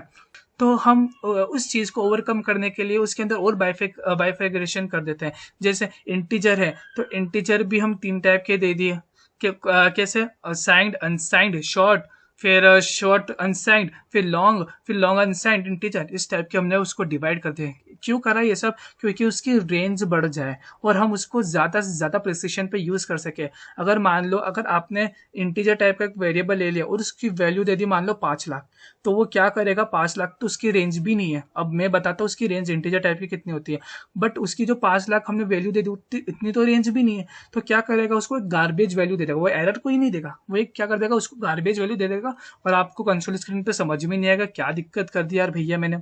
तो हम उस चीज को ओवरकम करने के लिए उसके अंदर और बाइफिगरेशन कर देते हैं। जैसे इंटीजर है तो इंटीजर भी हम 3 टाइप के दे दिए कि कैसे? साइंड, अनसाइंड, शॉर्ट, फिर शॉर्ट अनसाइंड, फिर लॉन्ग अनसाइंड इंटीजर। इस टाइप के हमने उसको डिवाइड कर दिया। क्यों करा ये सब? क्योंकि उसकी रेंज बढ़ जाए और हम उसको ज़्यादा से ज़्यादा प्रिसिशन पे यूज़ कर सके। अगर मान लो अगर आपने इंटीजर टाइप का एक वेरिएबल ले लिया और उसकी वैल्यू दे दी मान लो 5 लाख, तो वो क्या करेगा? 5 लाख तो उसकी रेंज भी नहीं है। अब मैं बताता हूँ उसकी रेंज इंटीजर टाइप की कितनी होती है, बट उसकी जो 5 लाख हमने वैल्यू दे दी इतनी तो रेंज भी नहीं है। तो क्या करेगा? उसको एक गार्बेज वैल्यू दे देगा, वो एरर कोई नहीं देगा, वो एक क्या कर देगा? उसको गार्बेज वैल्यू दे देगा और आपको कंसोल स्क्रीन पे समझ में नहीं आएगा क्या दिक्कत कर दी यार भैया मैंने।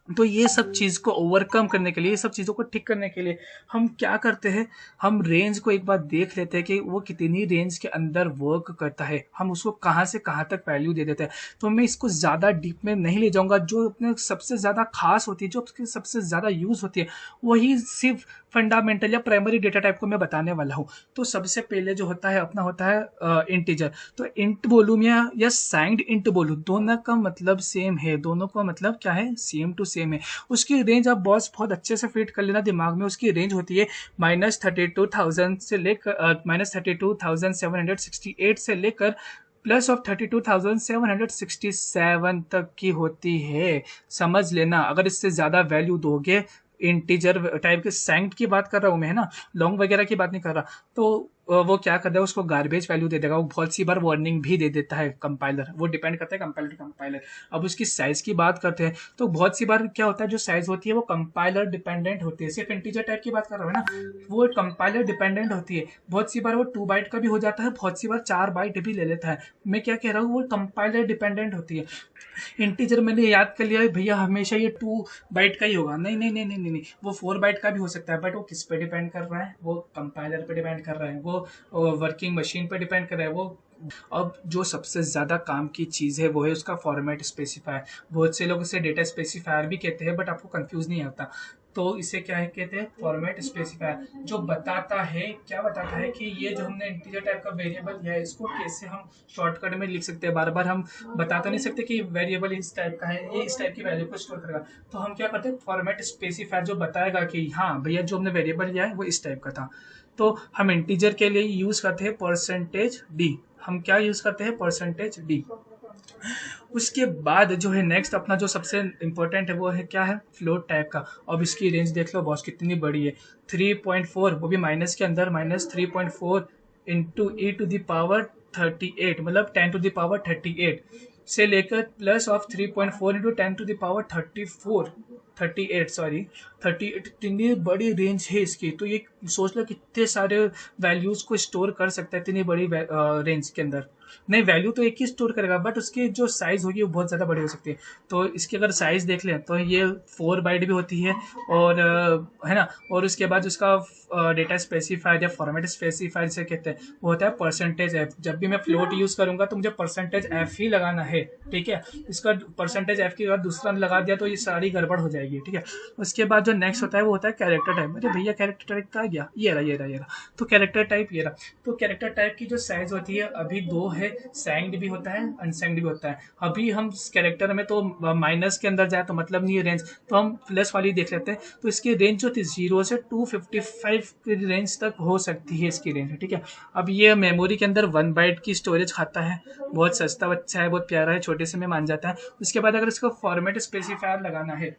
तो ये सब चीज़ को ओवरकम करने के लिए, ये सब चीज़ों को ठीक करने के लिए हम क्या करते हैं? हम रेंज को एक बार देख लेते हैं कि वो कितनी रेंज के अंदर वर्क करता है, हम उसको कहाँ से कहाँ तक वैल्यू दे देते हैं। तो मैं इसको ज़्यादा डीप में नहीं ले जाऊँगा। जो अपने सबसे ज़्यादा खास होती है, जो उसकी सबसे ज़्यादा यूज़ होती है, वही सिर्फ फंडामेंटल या प्राइमरी डेटा टाइप को मैं बताने वाला हूँ। तो सबसे पहले जो होता है अपना होता है इंटीजर। तो इंट बोलूँ या साइंड इंट बोलूँ, दोनों का मतलब सेम है, दोनों का मतलब क्या है? सेम टू सेम है। उसकी रेंज आप बॉस बहुत अच्छे से फिट कर लेना दिमाग में। उसकी रेंज होती है -32,000 से लेकर -32,768 से लेकर +32,767 तक की होती है। समझ लेना, अगर इससे ज्यादा वैल्यू दोगे, इंटीजर टाइप के सैंक्ट की बात कर रहा हूँ मैं, है ना, लॉन्ग वगैरह की बात नहीं कर रहा, तो वो क्या कर देगा? उसको गार्बेज वैल्यू दे देगा। वो बहुत सी बार वार्निंग भी दे देता है कंपाइलर, वो डिपेंड करता है कंपाइलर टू कंपाइलर। अब उसकी साइज की बात करते हैं तो बहुत सी बार क्या होता है, जो साइज होती है वो कंपाइलर डिपेंडेंट होती है। सिर्फ इंटीजर टाइप की बात कर रहा हूँ ना, वो कंपाइलर डिपेंडेंट होती है। बहुत सी बार वो 2 बाइट का भी हो जाता है, बहुत सी बार 4 बाइट भी ले लेता है। मैं क्या कह रहा हूँ, वो कंपाइलर डिपेंडेंट होती है। इंटीजर मैंने याद कर लिया है भैया हमेशा ये 2 बाइट का ही होगा, नहीं नहीं नहीं नहीं नहीं, नहीं। वो 4 बाइट का भी हो सकता है, बट वो किस पे डिपेंड कर रहा है? वो कंपाइलर पे डिपेंड कर रहा है, वो वर्किंग मशीन पे डिपेंड कर रहा है, वो अब जो सबसे ज़्यादा काम की चीज़ है वो है उसका फॉर्मेट स्पेसिफायर। बहुत से लोग इसे डेटा स्पेसिफायर भी कहते हैं, बट आपको कंफ्यूज नहीं आता। तो इसे क्या है कहते हैं, फॉर्मेट स्पेसिफायर, जो बताता है, क्या बताता है कि ये जो हमने इंटीजर टाइप का वेरिएबल लिया है इसको कैसे हम शॉर्टकट में लिख सकते हैं। बार बार हम बता तो नहीं सकते कि वेरिएबल इस टाइप का है, ये इस टाइप की वैल्यू को स्टोर करेगा। तो हम क्या करते हैं, फॉर्मेट स्पेसिफायर जो बताएगा कि हाँ भैया जो हमने वेरिएबल लिया है वो इस टाइप का था। तो हम इंटीजर के लिए यूज करते हैं परसेंटेज डी। हम क्या यूज करते हैं, परसेंटेज डी। उसके बाद जो है नेक्स्ट अपना जो सबसे इम्पोर्टेंट है वो है क्या है, फ्लोट टाइप का। अब इसकी रेंज देख लो बॉस कितनी बड़ी है, 3.4, वो भी माइनस के अंदर, -3.4 इंटू ई टू दावर 38, मतलब 10 to the power 38 से लेकर plus of 3.4 into 10 to the power 38, sorry 38, इतनी बड़ी रेंज है इसकी। तो ये सोच लो कितने सारे वैल्यूज को स्टोर कर सकता है इतनी बड़ी रेंज के अंदर। नहीं, वैल्यू तो एक ही स्टोर करेगा, बट उसकी जो साइज होगी वो बहुत ज़्यादा बड़ी हो सकती है। तो इसकी अगर साइज देख लें तो ये 4 बाइट भी होती है, और है ना। और उसके बाद उसका डेटा स्पेसिफायर या फॉर्मेट स्पेसिफायर से कहते हैं वो होता है परसेंटेज एफ। जब भी मैं फ्लोट यूज़ करूंगा तो मुझे परसेंटेज एफ ही लगाना है, ठीक है। इसका परसेंटेज एफ की अगर दूसरा लगा दिया तो ये सारी गड़बड़ हो जाएगी, ठीक है। उसके बाद जो नेक्स्ट होता है वो होता है कैरेक्टर टाइप। अरे भैया कैरेक्टर टाइप कहाँ गया, ये रहा ये रहा ये रहा। तो कैरेक्टर टाइप ये रहा। तो कैरेक्टर टाइप की जो साइज होती है अभी दो है, सैंक्ड भी होता है, अनसैंक्ड भी होता है। अभी हम कैरेक्टर में तो माइनस के अंदर जाए तो मतलब नहीं है रेंज, तो हम प्लस वाली देख लेते हैं। तो इसकी रेंज जो थी 0 से 255 की रेंज तक हो सकती है इसकी रेंज, ठीक है। अब ये मेमोरी के अंदर 1 बाइट की स्टोरेज खाता है, बहुत सस्ता बच्चा है, बहुत प्यारा है, छोटे से में मान जाता है। उसके बाद अगर इसको फॉर्मेट स्पेसिफायर लगाना है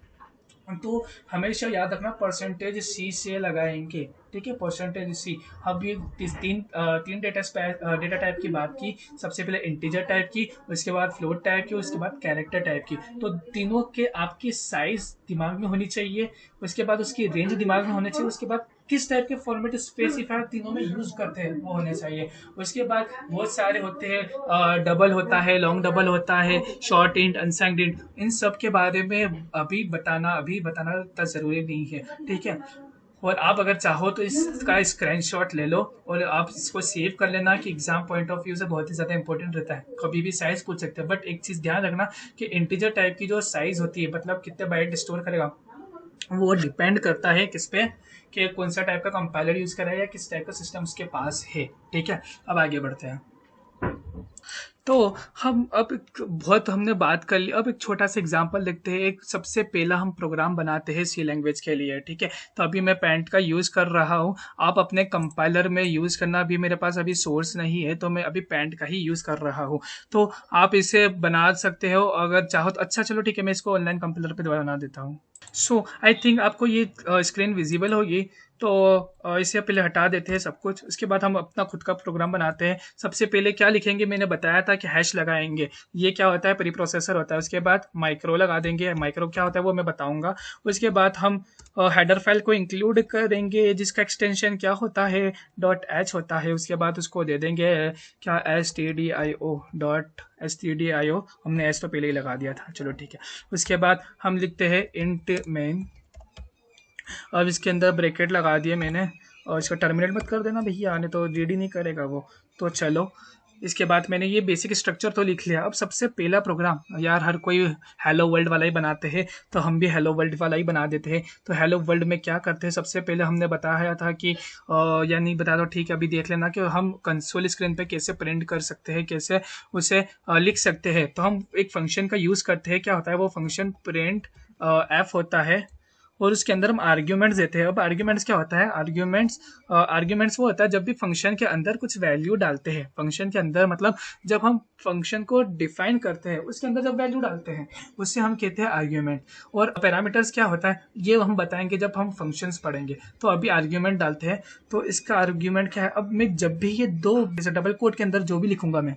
तो हमेशा याद रखना परसेंटेज सी से लगाएंगे, ठीक है, परसेंटेज सी। अब ये तीन डेटा टाइप की बात की। सबसे पहले इंटीजर टाइप की, उसके बाद फ्लोट टाइप की, उसके बाद कैरेक्टर टाइप की। तो तीनों के आपकी साइज दिमाग में होनी चाहिए, उसके बाद उसकी रेंज दिमाग में होनी चाहिए, उसके बाद किस टाइप के फॉर्मेट स्पेसिफायर तीनों में यूज करते हैं वो होने चाहिए। उसके बाद बहुत सारे होते हैं, डबल होता है, लॉन्ग डबल होता है, शॉर्ट इंट, अनसैंक्ड इंट, इन सब के बारे में अभी बताना इतना जरूरी नहीं है, ठीक है। और आप अगर चाहो तो इसका स्क्रीनशॉट ले लो और आप इसको सेव कर लेना कि एग्जाम पॉइंट ऑफ व्यू से बहुत ही ज़्यादा इंपॉर्टेंट रहता है। कभी भी साइज पूछ सकते हैं, बट एक चीज़ ध्यान रखना कि इंटीजर टाइप की जो साइज होती है, मतलब कितने बाइट स्टोर करेगा, वो डिपेंड करता है किस पे, कि कौन सा टाइप का कंपाइलर यूज़ करा है या किस टाइप का सिस्टम उसके पास है, ठीक है। अब आगे बढ़ते हैं। तो हम अब बहुत हमने बात कर ली, अब एक छोटा सा एग्जांपल देखते हैं। एक सबसे पहला हम प्रोग्राम बनाते हैं सी लैंग्वेज के लिए, ठीक है। तो अभी मैं पैंट का यूज़ कर रहा हूँ, आप अपने कंपाइलर में यूज़ करना, अभी मेरे पास अभी सोर्स नहीं है तो मैं अभी पैंट का ही यूज़ कर रहा हूँ। तो आप इसे बना सकते हो अगर चाहो तो। अच्छा चलो ठीक है, मैं इसको ऑनलाइन कंपाइलर पे बना देता हूँ। सो आई थिंक आपको ये स्क्रीन विजिबल होगी। तो इसे पहले हटा देते हैं सब कुछ, उसके बाद हम अपना खुद का प्रोग्राम बनाते हैं। सबसे पहले क्या लिखेंगे, मैंने बताया था कि हैश लगाएंगे, ये क्या होता है, प्री प्रोसेसर होता है। उसके बाद माइक्रो लगा देंगे, माइक्रो क्या होता है वो मैं बताऊंगा। उसके बाद हम हेडर फाइल को इंक्लूड करेंगे जिसका एक्सटेंशन क्या होता है, .h होता है। उसके बाद उसको दे देंगे क्या, stdio हमने एस तो पहले ही लगा दिया था, चलो ठीक है। उसके बाद हम लिखते हैं इंट मेन। अब इसके अंदर ब्रैकेट लगा दिए मैंने, और इसको टर्मिनेट मत कर देना भैया, आने तो रीड ही नहीं करेगा वो। तो चलो, इसके बाद मैंने ये बेसिक स्ट्रक्चर तो लिख लिया। अब सबसे पहला प्रोग्राम, यार हर कोई हेलो वर्ल्ड वाला ही बनाते हैं, तो हम भी हेलो वर्ल्ड वाला ही बना देते हैं। तो हेलो वर्ल्ड में क्या करते हैं, सबसे पहले हमने बताया था कि या नहीं बता दो, ठीक है, अभी देख लेना कि हम कंसोल स्क्रीन पे कैसे प्रिंट कर सकते हैं, कैसे उसे लिख सकते हैं। तो हम एक फंक्शन का यूज़ करते हैं, क्या होता है वो फंक्शन, प्रिंट एफ होता है, और उसके अंदर हम आर्ग्यूमेंट्स देते हैं। अब आर्ग्यूमेंट्स क्या होता है, आर्ग्यूमेंट्स वो होता है जब भी फंक्शन के अंदर कुछ वैल्यू डालते हैं। फंक्शन के अंदर मतलब जब हम फंक्शन को डिफाइन करते हैं, उसके अंदर जब वैल्यू डालते हैं उससे हम कहते हैं आर्ग्यूमेंट। और पैरामीटर्स क्या होता है ये हम बताएंगे जब हम फंक्शंस पढ़ेंगे। तो अभी आर्ग्यूमेंट डालते हैं, तो इसका आर्ग्यूमेंट क्या है। अब मैं जब भी ये दो जैसे डबल कोट के अंदर जो भी लिखूंगा मैं,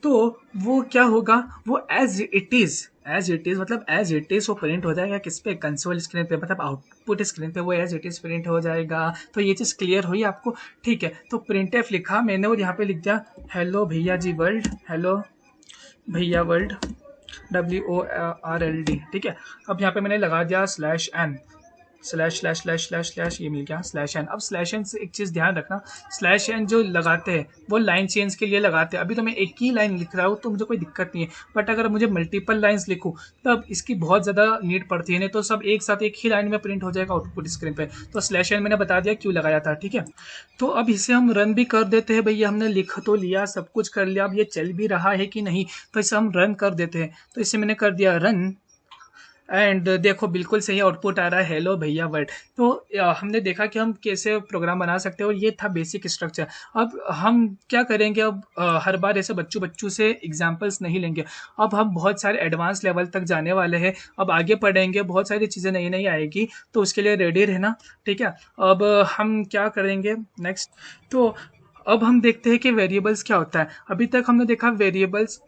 तो वो क्या होगा, वो एज इट इज मतलब एज इट इज वो प्रिंट हो जाएगा किस पे, कंसोल स्क्रीन पे, मतलब आउटपुट स्क्रीन पे वो एज इट इज प्रिंट हो जाएगा। तो ये चीज़ क्लियर हुई आपको, ठीक है। तो प्रिंट एफ लिखा मैंने और यहाँ पे लिख दिया हेलो भैया जी वर्ल्ड, हेलो भैया वर्ल्ड, WORLD, ठीक है। अब यहाँ पे मैंने लगा दिया /n, slash slash slash slash slash, ये मिल गया स्लैश एन। अब स्लैश एन से एक चीज़ ध्यान रखना, स्लैश एन जो लगाते हैं वो लाइन चेंज के लिए लगाते हैं। अभी तो मैं एक ही लाइन लिख रहा हूँ तो मुझे कोई दिक्कत नहीं है, बट अगर मुझे मल्टीपल लाइन्स लिखूँ तब इसकी बहुत ज़्यादा नीड पड़ती है, नहीं तो सब एक साथ एक ही लाइन में प्रिंट हो जाएगा आउटपुट स्क्रीन पे। तो स्लैश एन मैंने बता दिया क्यों लगाया था, ठीक है। तो अब इसे हम रन भी कर देते हैं भैया, हमने लिख तो लिया, सब कुछ कर लिया, अब ये चल भी रहा है कि नहीं, तो इसे हम रन कर देते हैं। तो इसे मैंने कर दिया रन, एंड देखो बिल्कुल सही आउटपुट आ रहा है, हेलो भैया वर्ड। तो हमने देखा कि हम कैसे प्रोग्राम बना सकते हैं, और ये था बेसिक स्ट्रक्चर। अब हम क्या करेंगे, अब हर बार ऐसे बच्चों बच्चों से एग्जांपल्स नहीं लेंगे, अब हम बहुत सारे एडवांस लेवल तक जाने वाले हैं, अब आगे पढ़ेंगे, बहुत सारी चीज़ें नई नई आएगी, तो उसके लिए रेडी रहना, ठीक है। अब हम क्या करेंगे नेक्स्ट, तो अब हम देखते हैं कि वेरिएबल्स क्या होता है। अभी तक हमने देखा वेरिएबल्स,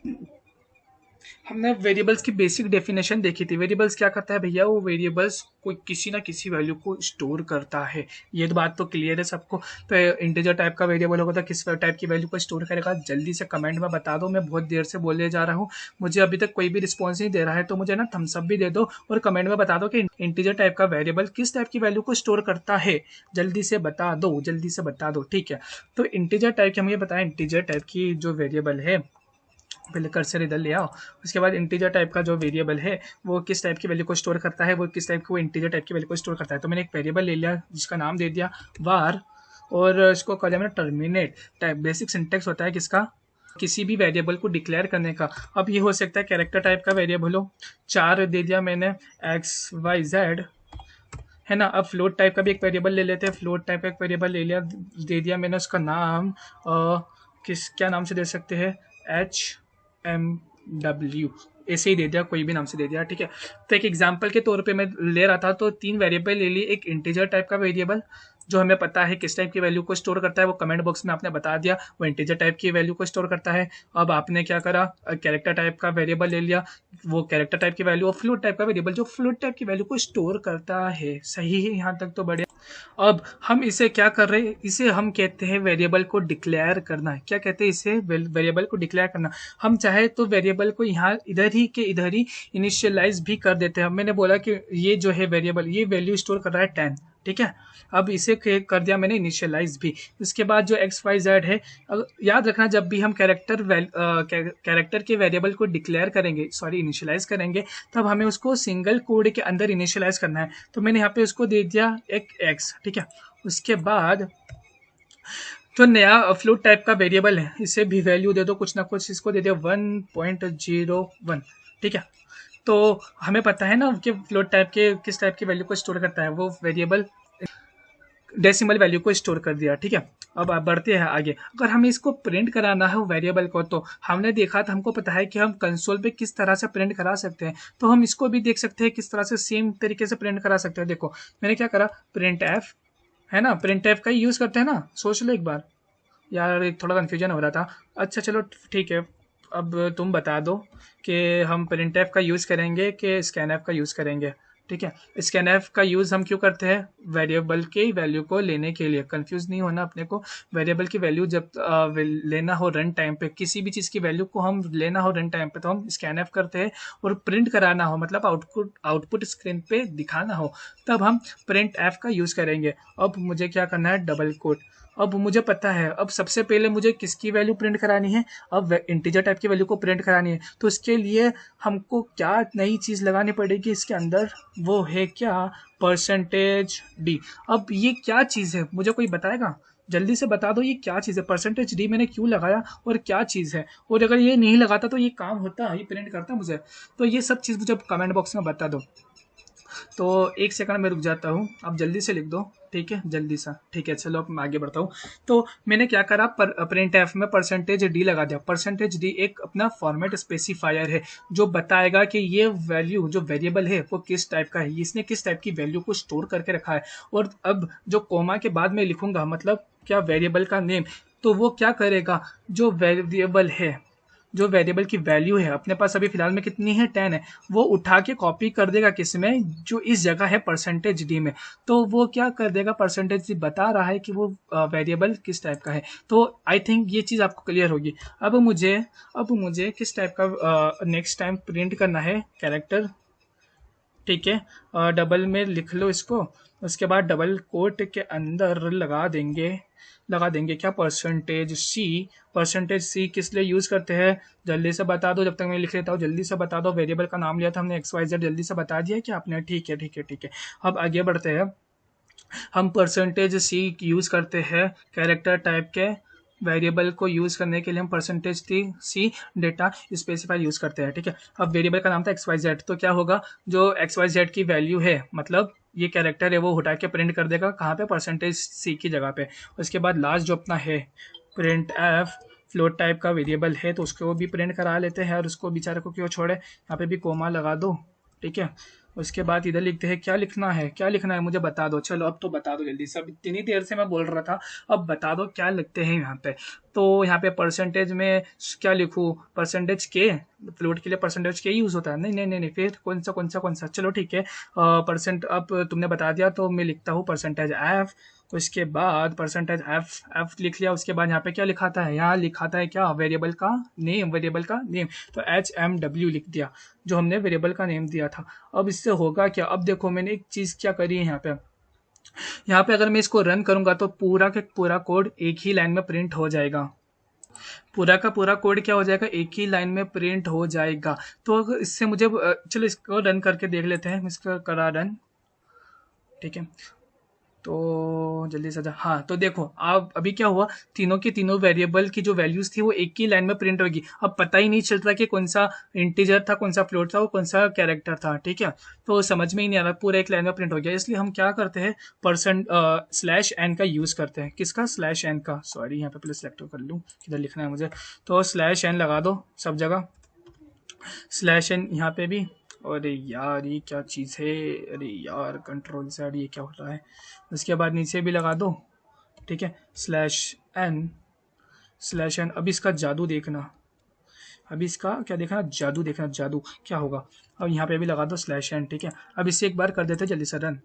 हमने वेरिएबल्स की बेसिक डेफिनेशन देखी थी। वेरिएबल्स क्या करता है भैया, वो वेरिएबल्स कोई किसी ना किसी वैल्यू को स्टोर करता है, ये तो बात तो क्लियर है सबको। तो इंटीजर टाइप का वेरिएबल होगा तो किस टाइप की वैल्यू को स्टोर करेगा, जल्दी से कमेंट में बता दो, मैं बहुत देर से बोले जा रहा हूँ, मुझे अभी तक कोई भी रिस्पॉन्स नहीं दे रहा है, तो मुझे ना थम्स अप भी दे दो और कमेंट में बता दो कि इंटीजर टाइप का वेरिएबल किस टाइप की वैल्यू को स्टोर करता है, जल्दी से बता दो, जल्दी से बता दो, ठीक है। तो इंटीजर टाइप की, हमें बताया इंटीजर टाइप की जो वेरिएबल है, पहले कर्सर इधर ले आओ, उसके बाद इंटीजर टाइप का जो वेरिएबल है वो किस टाइप की वैल्यू को स्टोर करता है, वो किस टाइप को इंटीजर टाइप की वैल्यू को स्टोर करता है। तो मैंने एक वेरिएबल ले लिया जिसका नाम दे दिया var, और इसको कह दिया मैंने टर्मिनेट टाइप। बेसिक सिंटेक्स होता है किसका, किसी भी वेरिएबल को डिक्लेयर करने का। अब ये हो सकता है कैरेक्टर टाइप का वेरिएबल हो, 4 दे दिया मैंने XYZ, है ना। अब फ्लोट टाइप का भी एक वेरिएबल ले लेते हैं, फ्लोट टाइप का एक वेरिएबल ले लिया, दे दिया मैंने उसका नाम, क्या नाम से दे सकते हैं, HMW, ऐसे ही दे दिया, कोई भी नाम से दे दिया, ठीक है। तो एक एग्जांपल के तौर पे मैं ले रहा था, तो 3 वेरिएबल ले ली, एक इंटीजर टाइप का वेरिएबल जो हमें पता है किस टाइप की वैल्यू को स्टोर करता है, वो कमेंट बॉक्स में आपने बता दिया, वो इंटीजर टाइप की वैल्यू को स्टोर करता है। अब आपने क्या करा, कैरेक्टर टाइप का वेरिएबल ले लिया, वो कैरेक्टर टाइप की वैल्यू, और फ्लोट टाइप का वेरिएबल जो फ्लोट टाइप की वैल्यू को स्टोर करता है। सही है, यहाँ तक तो बढ़िया। अब हम इसे क्या कर रहे हैं, इसे हम कहते हैं वेरिएबल को डिक्लेयर करना। क्या कहते हैं इसे, वेरिएबल को डिक्लेयर करना। हम चाहे तो वेरिएबल को यहाँ इधर ही के इधर ही इनिशियलाइज भी कर देते हैं। मैंने बोला कि ये जो है वेरिएबल, ये वैल्यू स्टोर कर रहा है 10, ठीक है। अब इसे कर दिया मैंने इनिशियलाइज भी। उसके बाद जो XYZ है, याद रखना जब भी हम कैरेक्टर के वेरिएबल को डिक्लेयर करेंगे, सॉरी इनिशियलाइज करेंगे, तब हमें उसको सिंगल कोड के अंदर इनिशियलाइज करना है। तो मैंने यहाँ पे उसको दे दिया एक X, ठीक है। उसके बाद जो नया फ्लोट टाइप का वेरिएबल है, इसे भी वैल्यू दे दो कुछ ना कुछ, इसको दे दिया 1.01, ठीक है। तो हमें पता है ना कि फ्लोट टाइप के किस टाइप की वैल्यू को स्टोर करता है, वो वेरिएबल डेसिमल वैल्यू को स्टोर कर दिया, ठीक है। अब आप बढ़ते हैं आगे, अगर हमें इसको प्रिंट कराना है वेरिएबल को, तो हमने देखा था, हमको पता है कि हम कंसोल पे किस तरह से प्रिंट करा सकते हैं, तो हम इसको भी देख सकते हैं किस तरह से सेम तरीके से प्रिंट करा सकते हैं। देखो मैंने क्या करा, प्रिंट एफ, है ना, प्रिंट एफ का ही यूज़ करते हैं ना, सोच लो एक बार, यार एक थोड़ा कन्फ्यूजन हो रहा था। अच्छा चलो ठीक है, अब तुम बता दो कि हम प्रिंट एफ का यूज़ करेंगे कि स्कैन एफ का यूज़ करेंगे, ठीक है। स्कैन एफ का यूज़ हम क्यों करते हैं, वेरिएबल की वैल्यू को लेने के लिए। कंफ्यूज नहीं होना अपने को, वेरिएबल की वैल्यू जब लेना हो रन टाइम पे, किसी भी चीज़ की वैल्यू को हम लेना हो रन टाइम पे, तो हम स्कैन एफ करते हैं, और प्रिंट कराना हो, मतलब आउटपुट स्क्रीन पे दिखाना हो, तब हम प्रिंट एफ का यूज़ करेंगे। अब मुझे क्या करना है, डबल कोट। अब मुझे पता है, अब सबसे पहले मुझे किसकी वैल्यू प्रिंट करानी है, अब इंटीजर टाइप की वैल्यू को प्रिंट करानी है, तो इसके लिए हमको क्या नई चीज़ लगानी पड़ेगी इसके अंदर, वो है क्या, %d। अब ये क्या चीज़ है, मुझे कोई बताएगा, जल्दी से बता दो ये क्या चीज़ है, %d मैंने क्यों लगाया और क्या चीज़ है, और अगर ये नहीं लगाता तो ये काम होता, ये प्रिंट करता मुझे, तो ये सब चीज़ मुझे कमेंट बॉक्स में बता दो। तो एक सेकंड में रुक जाता हूँ, आप जल्दी से लिख दो, ठीक है, जल्दी सा, ठीक है। चलो अब मैं आगे बढ़ता हूँ। तो मैंने क्या करा, प्रिंट एफ में %d लगा दिया। %d एक अपना फॉर्मेट स्पेसिफायर है जो बताएगा कि ये वैल्यू जो वेरिएबल है वो किस टाइप का है, इसने किस टाइप की वैल्यू को स्टोर करके रखा है। और अब जो कोमा के बाद में लिखूंगा, मतलब क्या, वेरिएबल का नेम, तो वो क्या करेगा, जो वेरिएबल है, जो वेरिएबल की वैल्यू है अपने पास अभी फिलहाल में कितनी है, 10 है, वो उठा के कॉपी कर देगा किस में, जो इस जगह है %d में। तो वो क्या कर देगा, %d बता रहा है कि वो वेरिएबल किस टाइप का है। तो आई थिंक ये चीज़ आपको क्लियर होगी। अब मुझे किस टाइप का नेक्स्ट टाइम प्रिंट करना है, कैरेक्टर ठीक है, डबल में लिख लो इसको। उसके बाद डबल कोट के अंदर लगा देंगे क्या, परसेंटेज सी। परसेंटेज सी किस लिए यूज़ करते हैं, जल्दी से बता दो, जब तक मैं लिख लेता हूँ जल्दी से बता दो। वेरिएबल का नाम लिया था हमने XYZ, जल्दी से बता दिया कि आपने, ठीक है ठीक है ठीक है। अब आगे बढ़ते हैं। हम परसेंटेज सी यूज़ करते हैं कैरेक्टर टाइप के वेरिएबल को यूज़ करने के लिए। हम परसेंटेज सी डेटा स्पेसिफायर यूज़ करते हैं, ठीक है। अब वेरिएबल का नाम था XYZ, तो क्या होगा, जो XYZ की वैल्यू है, मतलब ये कैरेक्टर है, वो उठा के प्रिंट कर देगा कहाँ पे, परसेंटेज सी की जगह पे। उसके बाद लास्ट जो अपना है प्रिंट एफ, फ्लोट टाइप का वेरिएबल है, तो उसको भी प्रिंट करा लेते हैं, और उसको बेचारे को क्यों छोड़े, यहाँ पे भी कोमा लगा दो, ठीक है। उसके बाद इधर लिखते हैं, क्या लिखना है मुझे बता दो। चलो अब तो बता दो जल्दी से, अब इतनी देर से मैं बोल रहा था, अब बता दो क्या लिखते हैं यहाँ पे। तो यहाँ पे परसेंटेज में क्या लिखूँ, परसेंटेज के, फ्लोट के लिए परसेंटेज के यूज़ होता है, नहीं नहीं नहीं नहीं, फिर कौन सा, चलो ठीक है, परसेंट, अब तुमने बता दिया तो मैं लिखता हूँ परसेंटेज एफ। उसके बाद परसेंटेज एफ लिख लिया। उसके बाद यहाँ पे क्या लिखाता है, यहाँ लिखाता है क्या, वेरिएबल का नेम, तो HMW लिख दिया, जो हमने वेरिएबल का नेम दिया था। अब इससे होगा क्या, अब देखो मैंने एक चीज़ क्या करी है यहाँ पे अगर मैं इसको रन करूंगा तो पूरा का पूरा कोड एक ही लाइन में प्रिंट हो जाएगा। पूरा का पूरा कोड क्या हो जाएगा, एक ही लाइन में प्रिंट हो जाएगा। तो अगर इससे मुझे चलो इसको रन करके देख लेते हैं, इसका करा रन, ठीक है। तो जल्दी से हाँ, तो देखो अब अभी क्या हुआ, तीनों के तीनों वेरिएबल की जो वैल्यूज थी वो एक ही लाइन में प्रिंट होगी। अब पता ही नहीं चल रहा कि कौन सा इंटीजर था, कौन सा फ्लोट था, और कौन सा कैरेक्टर था, ठीक है। तो समझ में ही नहीं आ रहा, पूरा एक लाइन में प्रिंट हो गया। इसलिए हम क्या करते हैं, %n का यूज़ करते हैं। किसका, /n का, सॉरी यहाँ पे पहले सेलेक्ट कर लूँ किधर लिखना है मुझे। तो /n लगा दो सब जगह, /n यहाँ पे भी। अरे यार ये क्या चीज़ है, अरे यार कंट्रोल Z, ये क्या हो रहा है। उसके बाद नीचे भी लगा दो, ठीक है, /n। अब इसका जादू देखना, अभी इसका क्या देखना, जादू देखना, जादू क्या होगा। अब यहाँ पे भी लगा दो /n, ठीक है। अब इसे एक बार कर देते जल्दी से रन,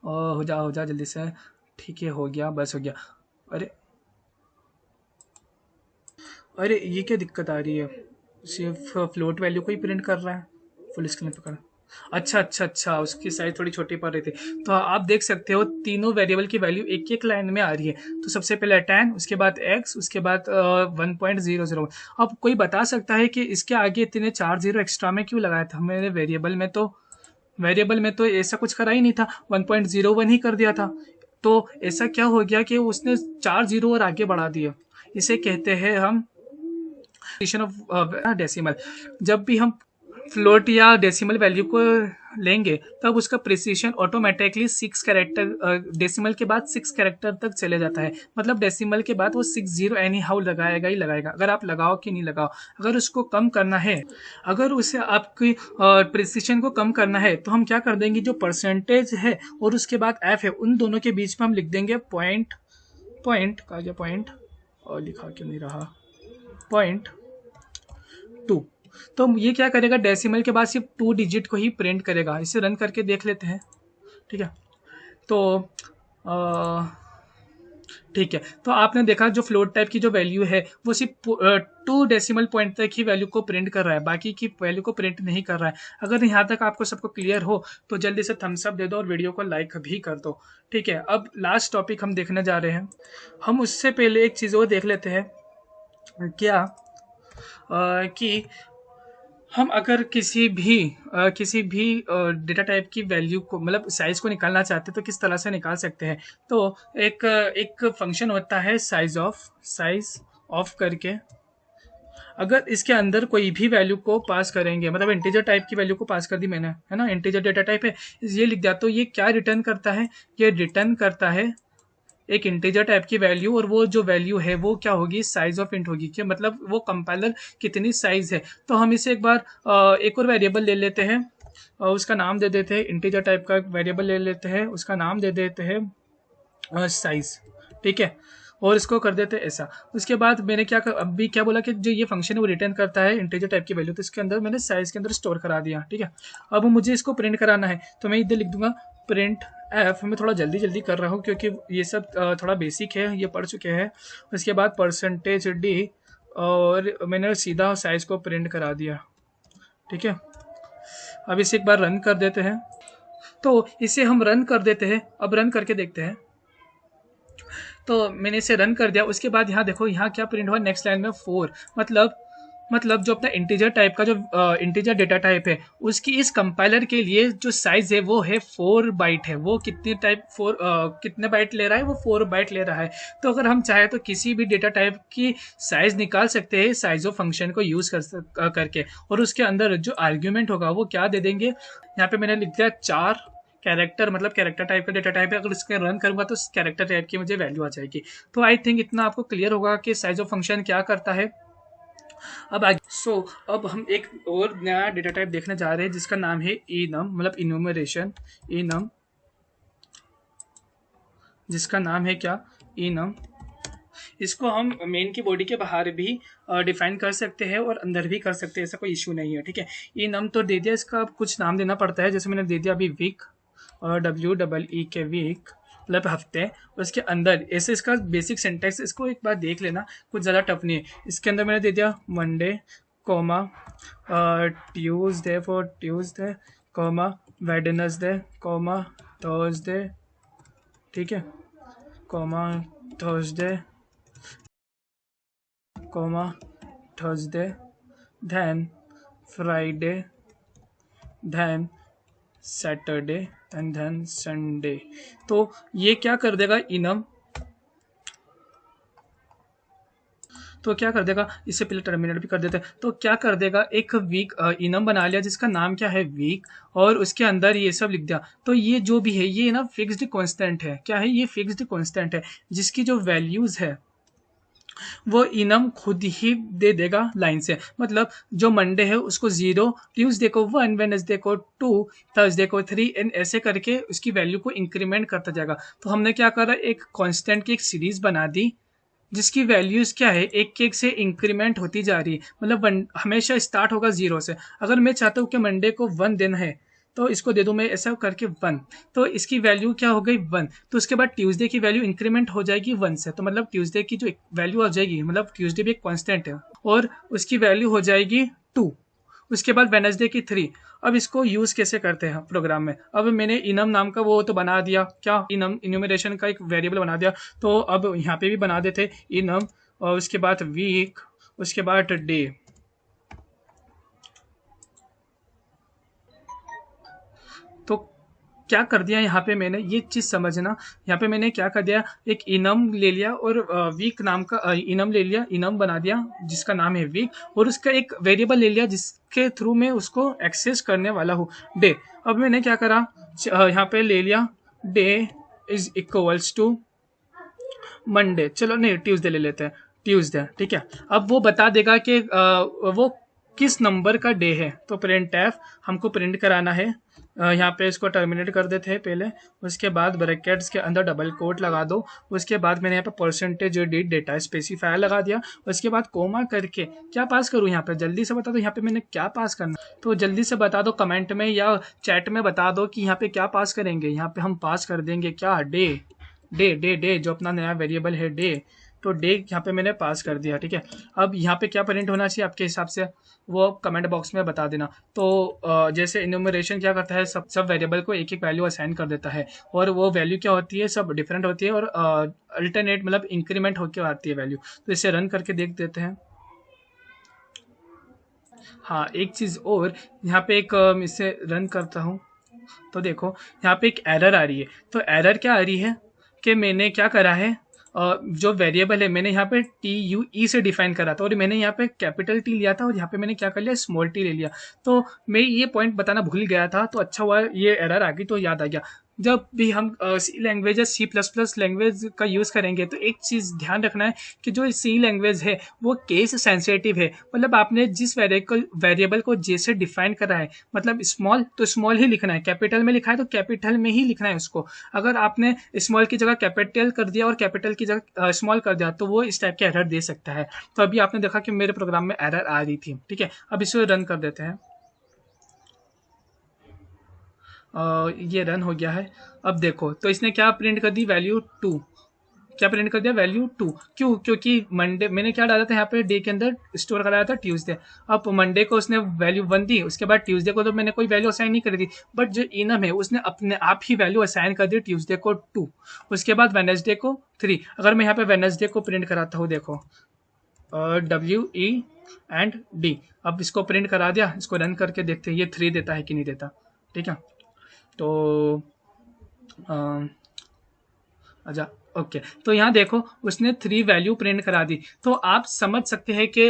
हो जा जल्दी से, ठीक है, हो गया, बस हो गया। अरे अरे ये क्या दिक्कत आ रही है, सिर्फ फ्लोट वैल्यू को ही प्रिंट कर रहा है, फुल स्क्रीन पे कर। अच्छा, उसकी साइज थोड़ी छोटी पड़ रही थी। तो आप देख सकते हो तीनों वेरिएबल की वैल्यू एक एक लाइन में आ रही है। तो सबसे पहले 10, उसके बाद x, उसके बाद 1.001। अब कोई बता सकता है कि इसके आगे इतने 4 जीरो एक्स्ट्रा में क्यों लगाया था मैंने, वेरिएबल में तो ऐसा कुछ करा ही नहीं था, 1.01 ही कर दिया था। तो ऐसा क्या हो गया कि उसने 4 जीरो और आगे बढ़ा दिया। इसे कहते हैं हम ऑफ डेसिमल। जब भी हम फ्लोट या डेसिमल वैल्यू को लेंगे तब उसका प्रिसीशन ऑटोमेटिकली 6 कैरेक्टर, डेसिमल के बाद 6 कैरेक्टर तक चले जाता है। मतलब डेसिमल के बाद वो 6 जीरो एनी हाउ लगाएगा ही लगाएगा, अगर आप लगाओ कि नहीं लगाओ। अगर उसको कम करना है, अगर उसे आपकी प्रिसीशन को कम करना है, तो हम क्या कर देंगे, जो परसेंटेज है और उसके बाद एफ है, उन दोनों के बीच में हम लिख देंगे पॉइंट का, क्या पॉइंट, और लिखा क्यों नहीं रहा, 0.2। तो ये क्या करेगा, डेसिमल के बाद सिर्फ 2 डिजिट को ही प्रिंट करेगा। इसे रन करके देख लेते हैं, ठीक है। तो ठीक है, तो आपने देखा जो फ्लोट टाइप की जो वैल्यू है वो सिर्फ 2 डेसिमल पॉइंट तक ही वैल्यू को प्रिंट कर रहा है, बाकी की वैल्यू को प्रिंट नहीं कर रहा है। अगर यहाँ तक आपको सबको क्लियर हो तो जल्दी से थम्स अप दे दो और वीडियो को लाइक भी कर दो, ठीक है। अब लास्ट टॉपिक हम देखने जा रहे हैं। हम उससे पहले एक चीज़ और देख लेते हैं, क्या कि हम अगर किसी भी डेटा टाइप की वैल्यू को, मतलब साइज को निकालना चाहते हैं तो किस तरह से निकाल सकते हैं। तो एक फंक्शन होता है साइज ऑफ करके। अगर इसके अंदर कोई भी वैल्यू को पास करेंगे, मतलब इंटीजर टाइप की वैल्यू को पास कर दी मैंने, है ना, इंटीजर डेटा टाइप है, ये लिख दिया, तो ये क्या रिटर्न करता है, ये रिटर्न करता है एक इंटीजर टाइप की वैल्यू। और वो जो वैल्यू है वो क्या होगी, साइज ऑफ इंट होगी, क्या मतलब वो कंपाइलर कितनी साइज है। तो हम इसे एक बार एक और वेरिएबल ले लेते हैं, उसका नाम दे देते हैं, इंटीजर टाइप का वेरिएबल ले लेते हैं, उसका नाम दे देते हैं साइज, ठीक है। और इसको कर देते हैं ऐसा। उसके बाद मैंने अभी क्या बोला कि जो ये फंक्शन है वो रिटर्न करता है इंटीजर टाइप की वैल्यू, तो इसके अंदर मैंने साइज के अंदर स्टोर करा दिया, ठीक है। अब मुझे इसको प्रिंट कराना है, तो मैं इधर लिख दूंगा प्रिंट एफ। मैं थोड़ा जल्दी जल्दी कर रहा हूँ क्योंकि ये सब थोड़ा बेसिक है, ये पढ़ चुके हैं। उसके बाद %d, और मैंने सीधा साइज को प्रिंट करा दिया, ठीक है। अब इसे एक बार रन कर देते हैं। तो इसे हम रन कर देते हैं, अब रन करके देखते हैं। तो मैंने इसे रन कर दिया। उसके बाद यहाँ देखो, यहाँ क्या प्रिंट हुआ नेक्स्ट लाइन में 4। मतलब जो अपना इंटीजर टाइप का जो इंटीजर डेटा टाइप है उसकी इस कंपाइलर के लिए जो साइज है वो है 4 बाइट है। वो कितने बाइट ले रहा है, वो 4 बाइट ले रहा है। तो अगर हम चाहे तो किसी भी डेटा टाइप की साइज निकाल सकते हैं साइजो फंक्शन को यूज करके, और उसके अंदर जो आर्ग्यूमेंट होगा वो क्या दे देंगे। यहाँ पे मैंने लिख दिया 4 कैरेक्टर, मतलब कैरेक्टर टाइप का डेटा टाइप है। अगर इसके रन करूंगा तो कैरेक्टर टाइप की मुझे वैल्यू आ जाएगी। तो आई थिंक इतना आपको क्लियर होगा कि साइज ऑफ फंक्शन क्या करता है। अब आगे अब हम एक और नया डेटा टाइप देखने जा रहे हैं जिसका नाम है enum, मतलब इन्यूमरेशन enum, जिसका नाम है क्या, enum। इसको हम मेन की बॉडी के बाहर भी डिफाइन कर सकते हैं और अंदर भी कर सकते हैं, ऐसा कोई इशू नहीं है, ठीक है। enum तो दे दिया, इसका कुछ नाम देना पड़ता है। जैसे मैंने दे दिया अभी वीक, और WEEK वीक मतलब हफ्ते। उसके अंदर ऐसे इसका बेसिक सिंटेक्स, इसको एक बार देख लेना, कुछ ज़्यादा टफ नहीं है। इसके अंदर मैंने दे दिया Monday comma Tuesday for Tuesday comma Wednesday comma Thursday, ठीक है, comma Thursday comma Thursday, then Friday, then Saturday and then Sunday. तो ये क्या कर देगा इनम, तो क्या कर देगा, इससे पहले टर्मिनेट भी कर देते हैं। तो क्या कर देगा, एक वीक इनम बना लिया जिसका नाम क्या है वीक, और उसके अंदर ये सब लिख दिया। तो ये जो भी है ये ना फिक्स्ड कांस्टेंट है। क्या है ये, फिक्स्ड कांस्टेंट है, जिसकी जो वैल्यूज है वो इनम खुद ही दे देगा लाइन से। मतलब जो मंडे है उसको 0, ट्यूसडे को 1, वेडनेसडे को 2, थर्सडे को 3, एंड ऐसे करके उसकी वैल्यू को इंक्रीमेंट करता जाएगा। तो हमने क्या करा, एक कांस्टेंट की एक सीरीज बना दी जिसकी वैल्यूज क्या है, एक एक से इंक्रीमेंट होती जा रही है। मतलब हमेशा स्टार्ट होगा 0 से। अगर मैं चाहता हूँ कि मंडे को 1 दिन है तो इसको दे दूं मैं ऐसा करके 1, तो इसकी वैल्यू क्या हो गई 1। तो उसके बाद ट्यूसडे की वैल्यू इंक्रीमेंट हो जाएगी 1 से। तो मतलब ट्यूसडे की जो वैल्यू आ जाएगी, मतलब ट्यूसडे भी एक कांस्टेंट है, और उसकी वैल्यू हो जाएगी 2। उसके बाद वेडनेसडे की 3। अब इसको यूज कैसे करते हैं प्रोग्राम में। अब मैंने इनम नाम का वो तो बना दिया, क्या इनम इन्यूमरेशन का एक वेरिएबल बना दिया। तो अब यहाँ पे भी बना देते इनम, और उसके बाद वीक, उसके बाद डे। तो क्या कर दिया यहाँ पे मैंने, ये चीज़ समझना। यहाँ पे मैंने क्या कर दिया, एक इनम ले लिया और वीक नाम का इनम ले लिया, इनम बना दिया जिसका नाम है वीक, और उसका एक वेरिएबल ले लिया जिसके थ्रू मैं उसको एक्सेस करने वाला हूँ, डे। अब मैंने क्या करा, यहाँ पे ले लिया day is equals to Monday, चलो नहीं ट्यूसडे ले लेते हैं, ट्यूसडे, ठीक है। अब वो बता देगा कि वो किस नंबर का डे है। तो प्रिंट एफ हमको प्रिंट कराना है। यहाँ पे इसको टर्मिनेट कर देते हैं पहले, उसके बाद ब्रैकेट्स के अंदर डबल कोट लगा दो। उसके बाद मैंने यहाँ पे परसेंटेज डिड डेटा स्पेसिफायर लगा दिया। उसके बाद कोमा करके क्या पास करूँ, यहाँ पे जल्दी से बता दो यहाँ पे मैंने क्या पास करना। तो जल्दी से बता दो कमेंट में या चैट में बता दो कि यहाँ पे क्या पास करेंगे। यहाँ पे हम पास कर देंगे क्या, डे, डे डे डे जो अपना नया वेरिएबल है डे। तो डे यहाँ पे मैंने पास कर दिया, ठीक है। अब यहाँ पे क्या प्रिंट होना चाहिए आपके हिसाब से, वो कमेंट बॉक्स में बता देना। तो जैसे इन्यूमरेशन क्या करता है, सब वेरिएबल को एक एक वैल्यू असाइन कर देता है, और वो वैल्यू क्या होती है, सब डिफरेंट होती है, और अल्टरनेट मतलब इंक्रीमेंट होकर आती है वैल्यू। तो इसे रन करके देख देते हैं। हाँ एक चीज़ और, यहाँ पे एक इसे रन करता हूँ तो देखो यहाँ पे एक एरर आ रही है। तो एरर क्या आ रही है कि मैंने क्या करा है, जो वेरिएबल है मैंने यहाँ पे TUE से डिफाइन करा था, और मैंने यहाँ पे कैपिटल T लिया था, और यहाँ पे मैंने क्या कर लिया, स्मॉल t ले लिया। तो मैं ये पॉइंट बताना भूल गया था, तो अच्छा हुआ ये एरर आ गई तो याद आ गया। जब भी हम सी लैंग्वेज या C++ लैंग्वेज का यूज़ करेंगे तो एक चीज़ ध्यान रखना है कि जो C लैंग्वेज है वो केस सेंसिटिव है। मतलब आपने जिस वेरिएबल को जैसे डिफाइन करा है, मतलब स्मॉल तो स्मॉल ही लिखना है, कैपिटल में लिखा है तो कैपिटल में ही लिखना है उसको। अगर आपने स्मॉल की जगह कैपिटल कर दिया और कैपिटल की जगह स्मॉल कर दिया तो वो इस टाइप के एरर दे सकता है। तो अभी आपने देखा कि मेरे प्रोग्राम में एरर आ रही थी, ठीक है। अब इसे रन कर देते हैं। ये रन हो गया है। अब देखो तो इसने क्या प्रिंट कर दी, वैल्यू 2, क्या प्रिंट कर दिया, वैल्यू 2। क्यों? क्योंकि मंडे मैंने क्या डाला था यहाँ पे, डे के अंदर स्टोर कराया था ट्यूसडे। अब मंडे को उसने वैल्यू 1 दी, उसके बाद ट्यूसडे को तो मैंने कोई वैल्यू असाइन नहीं करी थी, बट जो इनम है उसने अपने आप ही वैल्यू असाइन कर दी ट्यूसडे को 2, उसके बाद वेडनेसडे को 3। अगर मैं यहाँ पे वेडनेसडे को प्रिंट कराता हूँ, देखो WE&D, अब इसको प्रिंट करा दिया, इसको रन करके देखते हैं ये 3 देता है कि नहीं देता। ठीक है, तो अच्छा, ओके, तो यहाँ देखो उसने 3 वैल्यू प्रिंट करा दी। तो आप समझ सकते हैं कि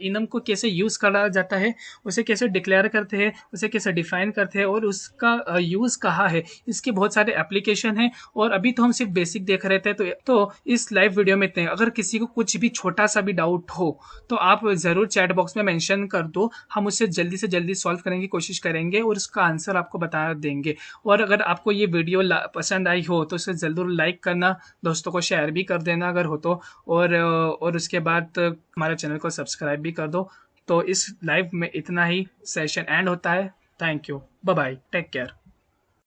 इनम को कैसे यूज़ करा जाता है, उसे कैसे डिक्लेयर करते हैं, उसे कैसे डिफाइन करते हैं, और उसका यूज़ कहाँ है। इसके बहुत सारे एप्लीकेशन हैं, और अभी तो हम सिर्फ बेसिक देख रहे थे। तो इस लाइव वीडियो में इतने। अगर किसी को कुछ भी छोटा सा भी डाउट हो तो आप ज़रूर चैट बॉक्स में मेंशन कर दो, हम उसे जल्दी से जल्दी सॉल्व करने की कोशिश करेंगे और उसका आंसर आपको बता देंगे। और अगर आपको ये वीडियो पसंद आई हो तो इसे ज़रूर लाइक करना, दोस्तों को शेयर भी कर देना अगर हो तो, और उसके बाद हमारे चैनल को सब्सक्राइब भी कर दो। तो इस लाइव में इतना ही, सेशन एंड होता है। Thank you, bye bye, take care.